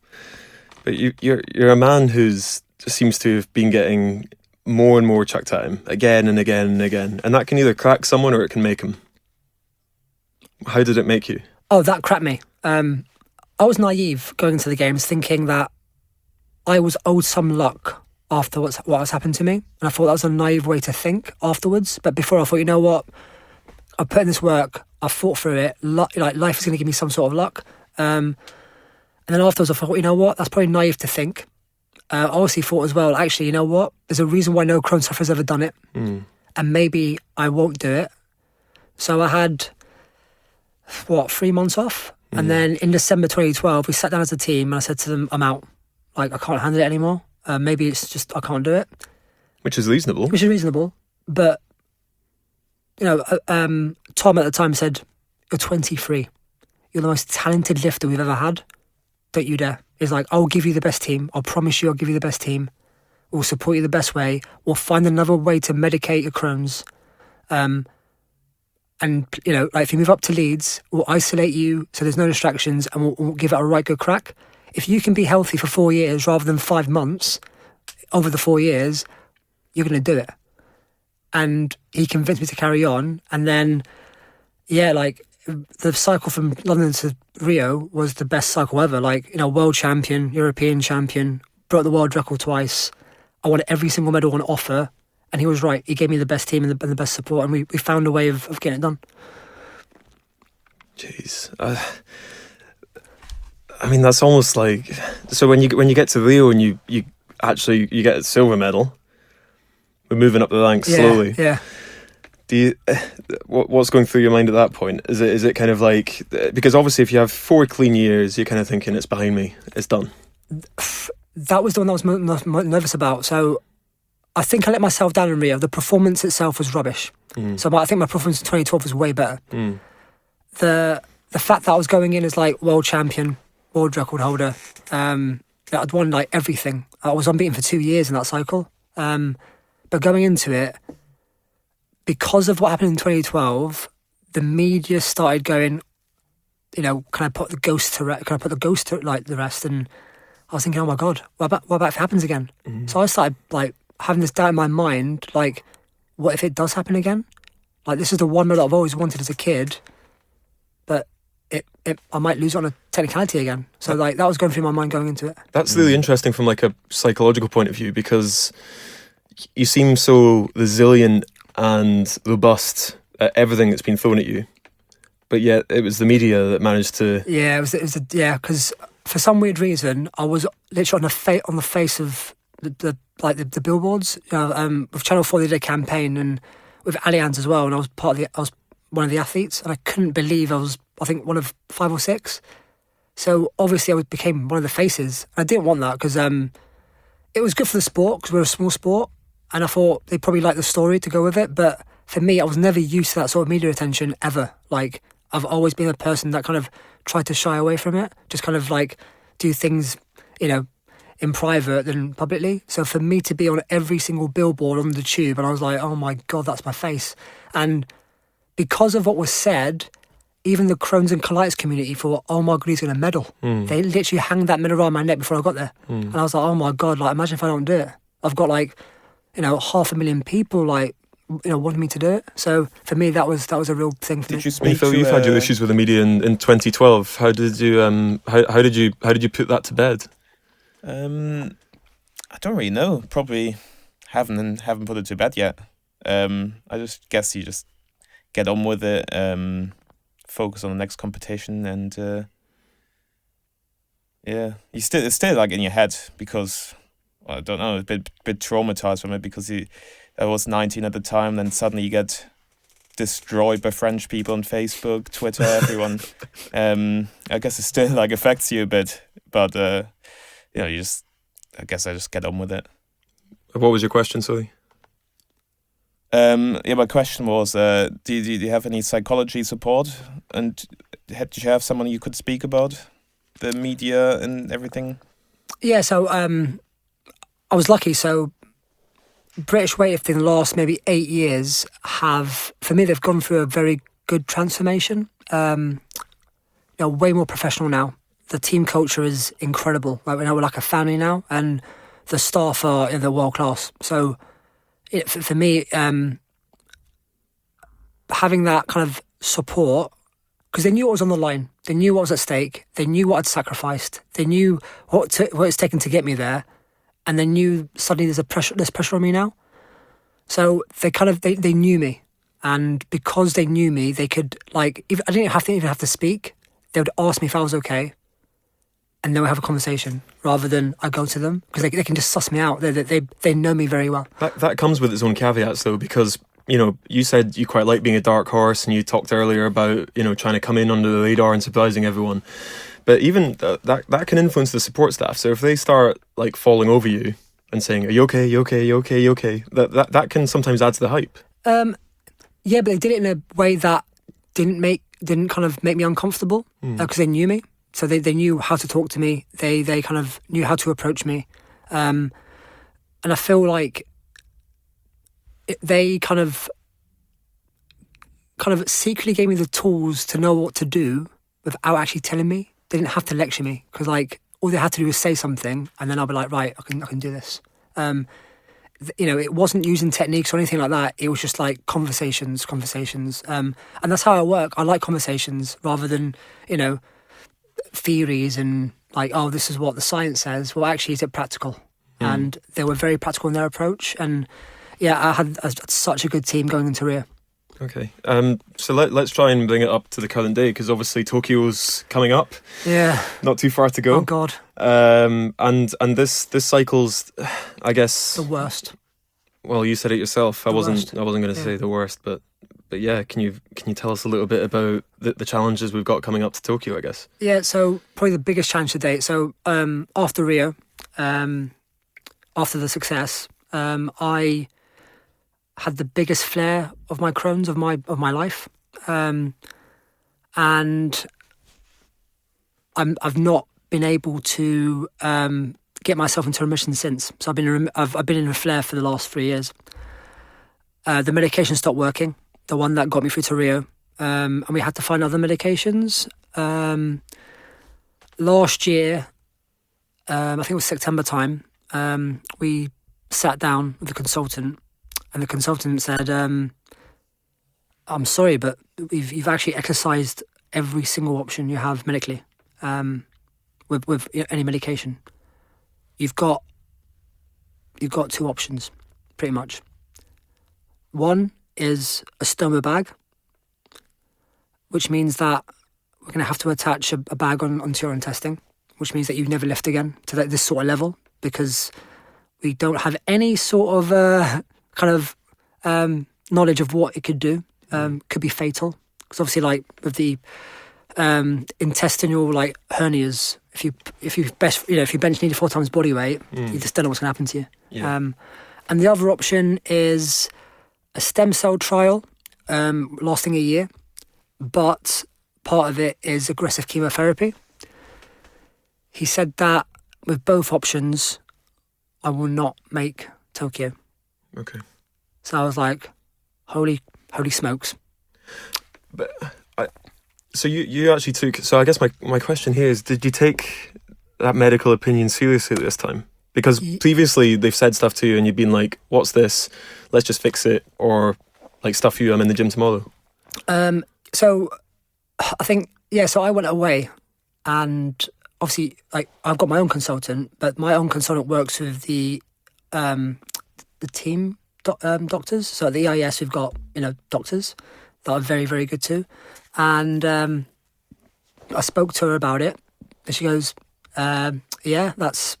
but you're a man who's seems to have been getting more and more chuck time again and again and again, and that can either crack someone or it can make them. How did it make you? Oh, that cracked me. I was naive going into the games, thinking that I was owed some luck after what has happened to me, and I thought that was a naive way to think afterwards. But before, I thought, you know what, I put in this work, I fought through it. Life is going to give me some sort of luck. And then afterwards, I thought, you know what, that's probably naive to think. I also thought as well, actually, you know what, there's a reason why no Crohn sufferer's ever done it, and maybe I won't do it. So I had 3 months off, and then in December 2012, we sat down as a team, and I said to them, I'm out. Like, I can't handle it anymore. Maybe it's just I can't do it. Which is reasonable. But Tom at the time said, "You're 23. You're the most talented lifter we've ever had. Don't you dare." He's like, "I'll give you the best team. I'll promise you I'll give you the best team. We'll support you the best way. We'll find another way to medicate your Crohn's. And, if you move up to Leeds, we'll isolate you so there's no distractions, and we'll give it a right good crack. If you can be healthy for 4 years rather than 5 months, over the 4 years, you're going to do it. And he convinced me to carry on. And then, yeah, like the cycle from London to Rio was the best cycle ever. Like, you know, world champion, European champion, broke the world record twice. I won every single medal on offer. And he was right. He gave me the best team and the best support. And we found a way of getting it done. Jeez. I mean, that's almost like... So when you get to Rio and you get a silver medal, we're moving up the ranks slowly. Yeah. Do you, what's going through your mind at that point? Is it kind of like... Because obviously if you have 4 clean years, you're kind of thinking, it's behind me, it's done. That was the one I was most nervous about. So I think I let myself down in Rio. The performance itself was rubbish. So I think my performance in 2012 was way better. The fact that I was going in as like world champion, world record holder, that I'd won like everything. I was unbeaten for 2 years in that cycle. But going into it, because of what happened in 2012, the media started going, you know, can I put the ghost to like the rest? And I was thinking, oh my God, what about if it happens again? So I started like having this doubt in my mind, like, what if it does happen again? Like, this is the one medal I've always wanted as a kid, but I might lose it on a technicality again. So like that was going through my mind going into it. That's really interesting from like a psychological point of view, because you seem so resilient and robust at everything that's been thrown at you, but yet it was the media that managed to... Yeah, because for some weird reason I was literally on the face of the billboards. You know, with Channel 4 they did a campaign, and with Allianz as well, and I was one of the athletes, and I couldn't believe I was, I think, one of 5 or 6. So obviously I became one of the faces. I didn't want that because it was good for the sport, because we're a small sport, and I thought they'd probably like the story to go with it. But for me, I was never used to that sort of media attention ever. Like, I've always been a person that kind of tried to shy away from it, just kind of like do things, you know, in private than publicly. So for me to be on every single billboard on the tube, and I was like, oh my God, that's my face. And because of what was said, even the Crohn's and colitis community thought, oh my God, he's going to medal. They literally hanged that medal around my neck before I got there. And I was like, oh my God, like, imagine if I don't do it. I've got like, you know, 500,000 people like, you know, wanting me to do it. So for me, that was a real thing for me. Did you speak Phil, to, you've had your issues with the media in 2012. How did you how did you put that to bed? I don't really know. Probably haven't put it to bed yet. I just guess you just get on with it. Focus on the next competition, and it's still like in your head, because I don't know, a bit traumatized from it, because I was 19 at the time. Then suddenly you get destroyed by French people on Facebook, Twitter, everyone. I guess it still like affects you a bit, but you know, I just get on with it. What was your question, sorry? My question was, do you have any psychology support, and did you have someone you could speak about the media and everything? Yeah, so I was lucky. So British weightlifting in the last maybe 8 years they've gone through a very good transformation. You know, way more professional now. The team culture is incredible. Like, we're like a family now, and the staff are they're world class. So for me, having that kind of support, because they knew what was on the line, they knew what was at stake, they knew what I'd sacrificed, they knew what it's taken to get me there, and they knew suddenly there's pressure on me now. So they knew me, and because they knew me, they could, like, I didn't even have to speak. They would ask me if I was okay, and then we have a conversation rather than I go to them, because they can just suss me out. They know me very well. That comes with its own caveats, though, because, you know, you said you quite like being a dark horse, and you talked earlier about, you know, trying to come in under the radar and surprising everyone. But even that can influence the support staff. So if they start like falling over you and saying, "Are you okay? You okay? You okay? You okay?" That can sometimes add to the hype. Yeah, but they did it in a way that didn't kind of make me uncomfortable, because they knew me. So they knew how to talk to me. They kind of knew how to approach me, and I feel like they kind of secretly gave me the tools to know what to do without actually telling me. They didn't have to lecture me, because like all they had to do was say something, and then I'll be like, right, I can do this. It wasn't using techniques or anything like that. It was just like conversations. And that's how I work. I like conversations rather than, theories and like, oh, this is what the science says. Well, actually, is it practical? And they were very practical in their approach. And yeah, I had such a good team going into Rio. Okay. So let's try and bring it up to the current day, because obviously Tokyo's coming up. Yeah. Not too far to go. Oh God. And this cycle's, I guess, The worst. Well, you said it yourself. I wasn't going to Yeah. say the worst, but yeah, can you tell us a little bit about the challenges we've got coming up to Tokyo, I guess? Yeah, so probably the biggest challenge to date. So after Rio, after the success, I had the biggest flare of my Crohn's of my life, and I've not been able to get myself into remission since. So I've been in a flare for the last 3 years. The medication stopped working, the one that got me through to Rio, and we had to find other medications. Last year, I think it was September time, we sat down with the consultant, and the consultant said, "I'm sorry, but you've actually exercised every single option you have medically with any medication. You've got 2 options, pretty much. One is a stoma bag, which means that we're going to have to attach a bag onto your intestine, which means that you never lift again to this sort of level, because we don't have any sort of knowledge of what it could do. Could be fatal, because obviously, like with the intestinal hernias, if you bench nearly 4 times body weight, you just don't know what's going to happen to you. Yeah. And the other option is a stem cell trial, lasting a year, but part of it is aggressive chemotherapy. He said that with both options, I will not make Tokyo. Okay. So I was like, holy smokes. But so you actually took. So I guess my question here is, did you take that medical opinion seriously this time? Because previously they've said stuff to you and you've been like, "What's this? Let's just fix it," or like, "Stuff you, I'm in the gym tomorrow." So I think So I went away, and obviously, like, I've got my own consultant, but my own consultant works with the team doctors. So at the EIS, we've got doctors that are very, very good too. And I spoke to her about it, and she goes, "Yeah, that's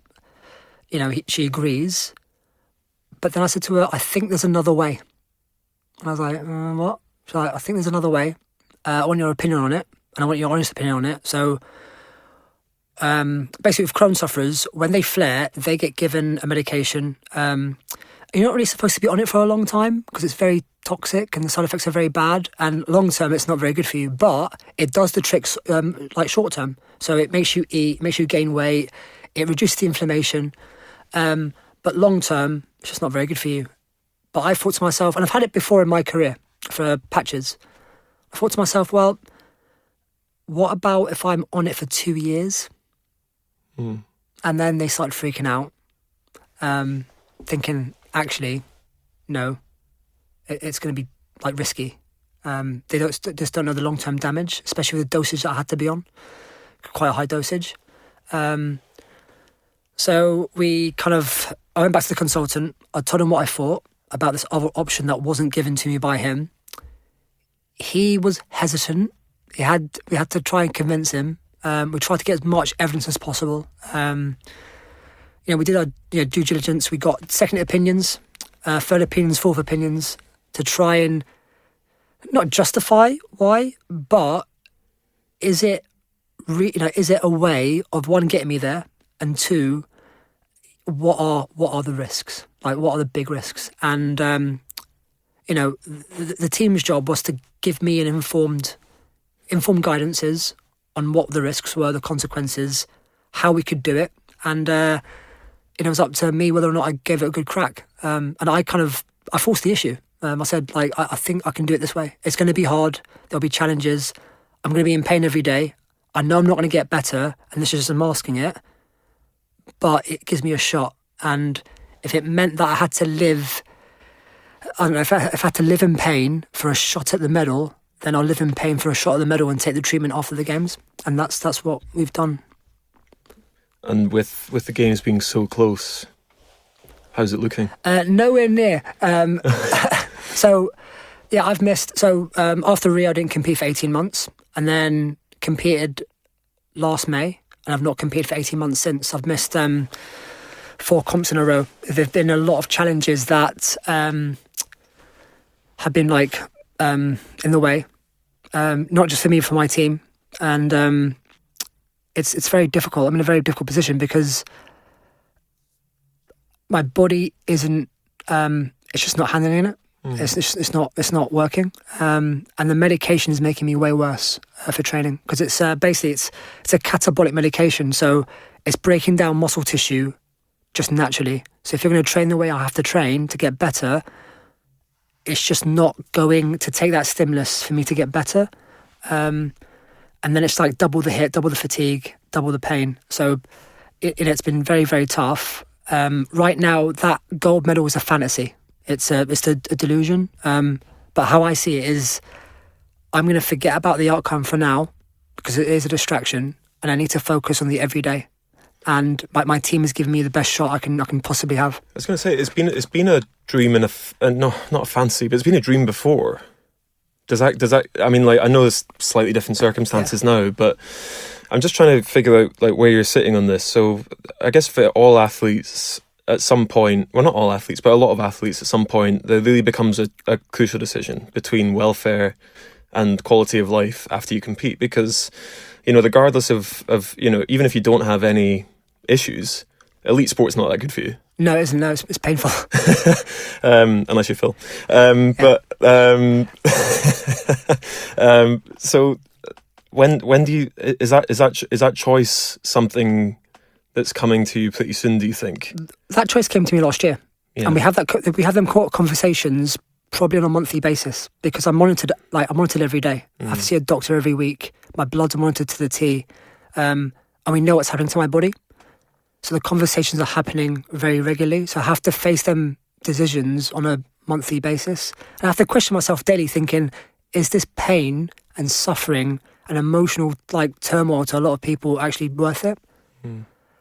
she agrees." But then I said to her, "I think there's another way." And I was like, "What?" She's like, "I think there's another way. I want your opinion on it, and I want your honest opinion on it." So basically, with Crohn's sufferers, when they flare, they get given a medication. You're not really supposed to be on it for a long time because it's very toxic and the side effects are very bad. And long term, it's not very good for you. But it does the tricks like short term. So it makes you eat, makes you gain weight, it reduces the inflammation. But long term, it's just not very good for you. But I thought to myself, and I've had it before in my career for patches. I thought to myself, well, what about if I'm on it for 2 years? And then they started freaking out, thinking, actually, no, it's going to be like risky. They just don't know the long-term damage, especially with the dosage that I had to be on, quite a high dosage. So I went back to the consultant. I told him what I thought about this other option that wasn't given to me by him. He was hesitant. We had to try and convince him. We tried to get as much evidence as possible. We did our due diligence. We got second opinions, third opinions, fourth opinions to try and not justify why, but is it a way of, one, getting me there, and two, what are the risks? Like, what are the big risks? And the team's job was to give me an informed guidances on what the risks were, the consequences, how we could do it, and it was up to me whether or not I gave it a good crack. And I forced the issue. I said, I think I can do it this way. It's going to be hard. There'll be challenges. I'm going to be in pain every day. I know I'm not going to get better, and this is just masking it, but it gives me a shot. And if it meant that I had to live, I don't know, if I had to live in pain for a shot at the medal, then I'll live in pain for a shot at the medal and take the treatment after the games. And that's what we've done. And with the games being so close, how's it looking? Nowhere near. So, yeah, I've missed. So after Rio, I didn't compete for 18 months, and then competed last May, and I've not competed for 18 months since. I've missed 4 comps in a row. There've been a lot of challenges that have been like in the way, not just for me, for my team, and it's very difficult. I'm in a very difficult position because my body isn't. It's just not handling it. It's not working, and the medication is making me way worse for training, because it's basically it's a catabolic medication, so it's breaking down muscle tissue just naturally. So if you're going to train the way I have to train to get better, it's just not going to take that stimulus for me to get better, and then it's like double the hit, double the fatigue, double the pain. So it's been very, very tough. Right now, that gold medal is a fantasy. It's a delusion. But how I see it is, I'm going to forget about the outcome for now, because it is a distraction, and I need to focus on the everyday. And my team has given me the best shot I can possibly have. I was going to say, it's been a dream and no, not a fantasy, but it's been a dream before. Does that? I mean, like, I know there's slightly different circumstances now, but I'm just trying to figure out like where you're sitting on this. So I guess for all athletes, at some point, well, not all athletes, but a lot of athletes at some point, there really becomes a crucial decision between welfare and quality of life after you compete, because, you know, regardless of you know, even if you don't have any issues, elite sport's not that good for you. No, it isn't. No, it's painful. Unless you Phil. So when do you, is that choice something that's coming to you pretty soon, do you think? That choice came to me last year, and we have them conversations probably on a monthly basis, because I'm monitored every day. I have to see a doctor every week. My blood's monitored to the T, and we know what's happening to my body. So the conversations are happening very regularly. So I have to face them decisions on a monthly basis. And I have to question myself daily, thinking, is this pain and suffering and emotional like turmoil to a lot of people actually worth it?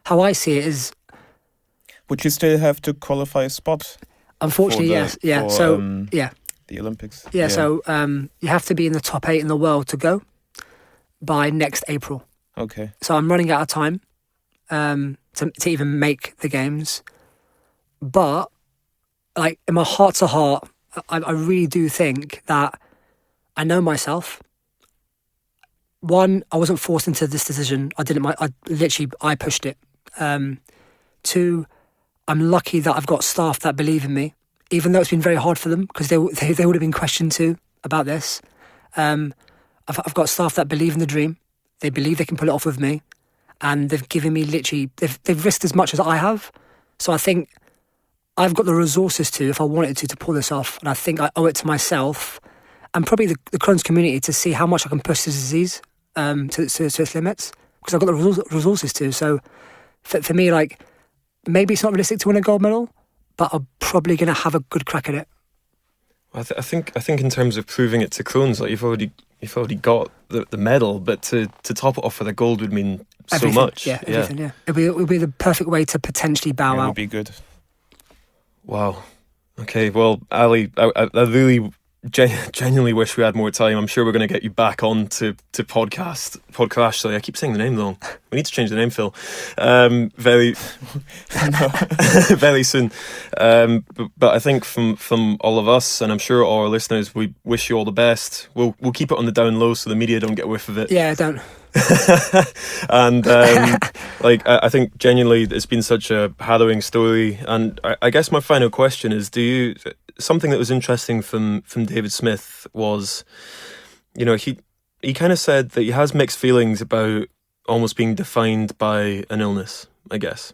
How I see it is, would you still have to qualify a spot? Unfortunately, yes. Yeah. The Olympics. Yeah. So you have to be in the top 8 in the world to go by next April. Okay. So I'm running out of time to even make the games. But like, in my heart to heart, I really do think that I know myself. One, I wasn't forced into this decision. I pushed it. 2, I'm lucky that I've got staff that believe in me, even though it's been very hard for them, because they would have been questioned too about this. I've got staff that believe in the dream. They believe they can pull it off with me, and they've given me they've risked as much as I have. So I think I've got the resources to, if I wanted to pull this off, and I think I owe it to myself and probably the Crohn's community to see how much I can push this disease to its limits, because I've got the resources to. So for me, like, maybe it's not realistic to win a gold medal, but I'm probably going to have a good crack at it. I think in terms of proving it to Crohn's, like, you've already got the medal, but to top it off with a gold would mean everything, so much. Yeah, everything. Yeah, it would be the perfect way to potentially bow out. It would be good. Wow. Okay. Well, Ali, I really genuinely wish we had more time. I'm sure we're going to get you back on to PodCrash. Sorry, I keep saying the name wrong. We need to change the name, Phil. Very very soon. But I think from all of us, and I'm sure all our listeners, we wish you all the best. We'll keep it on the down low so the media don't get a whiff of it. Yeah, don't. And like, I think genuinely it's been such a harrowing story. And I guess my final question is, something that was interesting from David Smith was, you know, he kind of said that he has mixed feelings about almost being defined by an illness, I guess.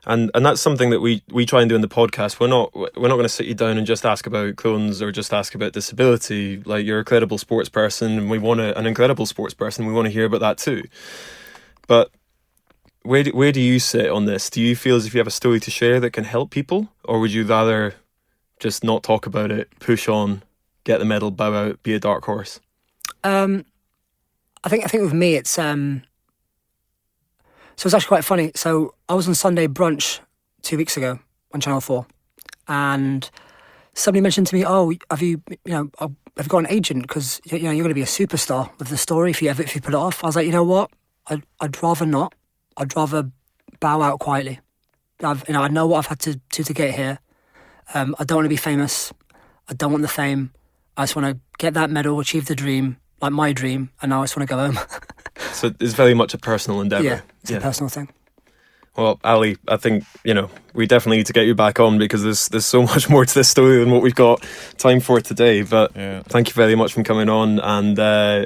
And that's something that we try and do in the podcast. We're not going to sit you down and just ask about Crohn's or just ask about disability. Like, you're a credible sports person, and we want an incredible sports person. We want to hear about that too. But where do you sit on this? Do you feel as if you have a story to share that can help people, or would you rather just not talk about it, push on, get the medal, bow out, be a dark horse? I think with me it's so it's actually quite funny. So I was on Sunday brunch 2 weeks ago on Channel 4, and somebody mentioned to me, "Oh, have you got an agent? Because you're going to be a superstar with the story if you put it off." I was like, you know what? I'd rather not. I'd rather bow out quietly. I know what I've had to get here. I don't want to be famous. I don't want the fame. I just want to get that medal, achieve the dream, like my dream, and now I just want to go home. So it's very much a personal endeavour. Yeah, it's a personal thing. Well, Ali, I think, we definitely need to get you back on, because there's so much more to this story than what we've got time for today. But thank you very much for coming on. And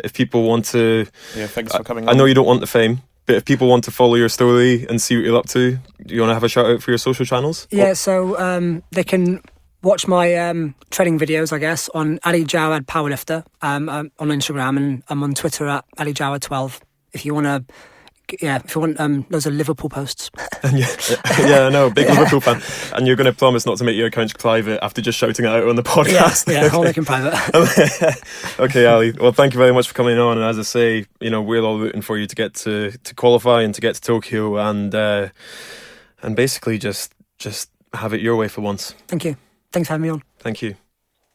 if people want to... Yeah, thanks for coming on. I know you don't want the fame, but if people want to follow your story and see what you're up to, do you want to have a shout out for your social channels? Yeah, so they can watch my training videos, I guess, on Ali Jawad Powerlifter on Instagram, and I'm on Twitter at Ali Jawad 12. If you want loads of Liverpool posts. Yeah, I know, big Liverpool fan. And you're going to promise not to make your account private after just shouting it out on the podcast? Yeah, I'll make it private. Okay, Ali. Well, thank you very much for coming on. And as I say, we're all rooting for you to get to qualify and to get to Tokyo, and basically just have it your way for once. Thank you. Thanks for having me on. Thank you.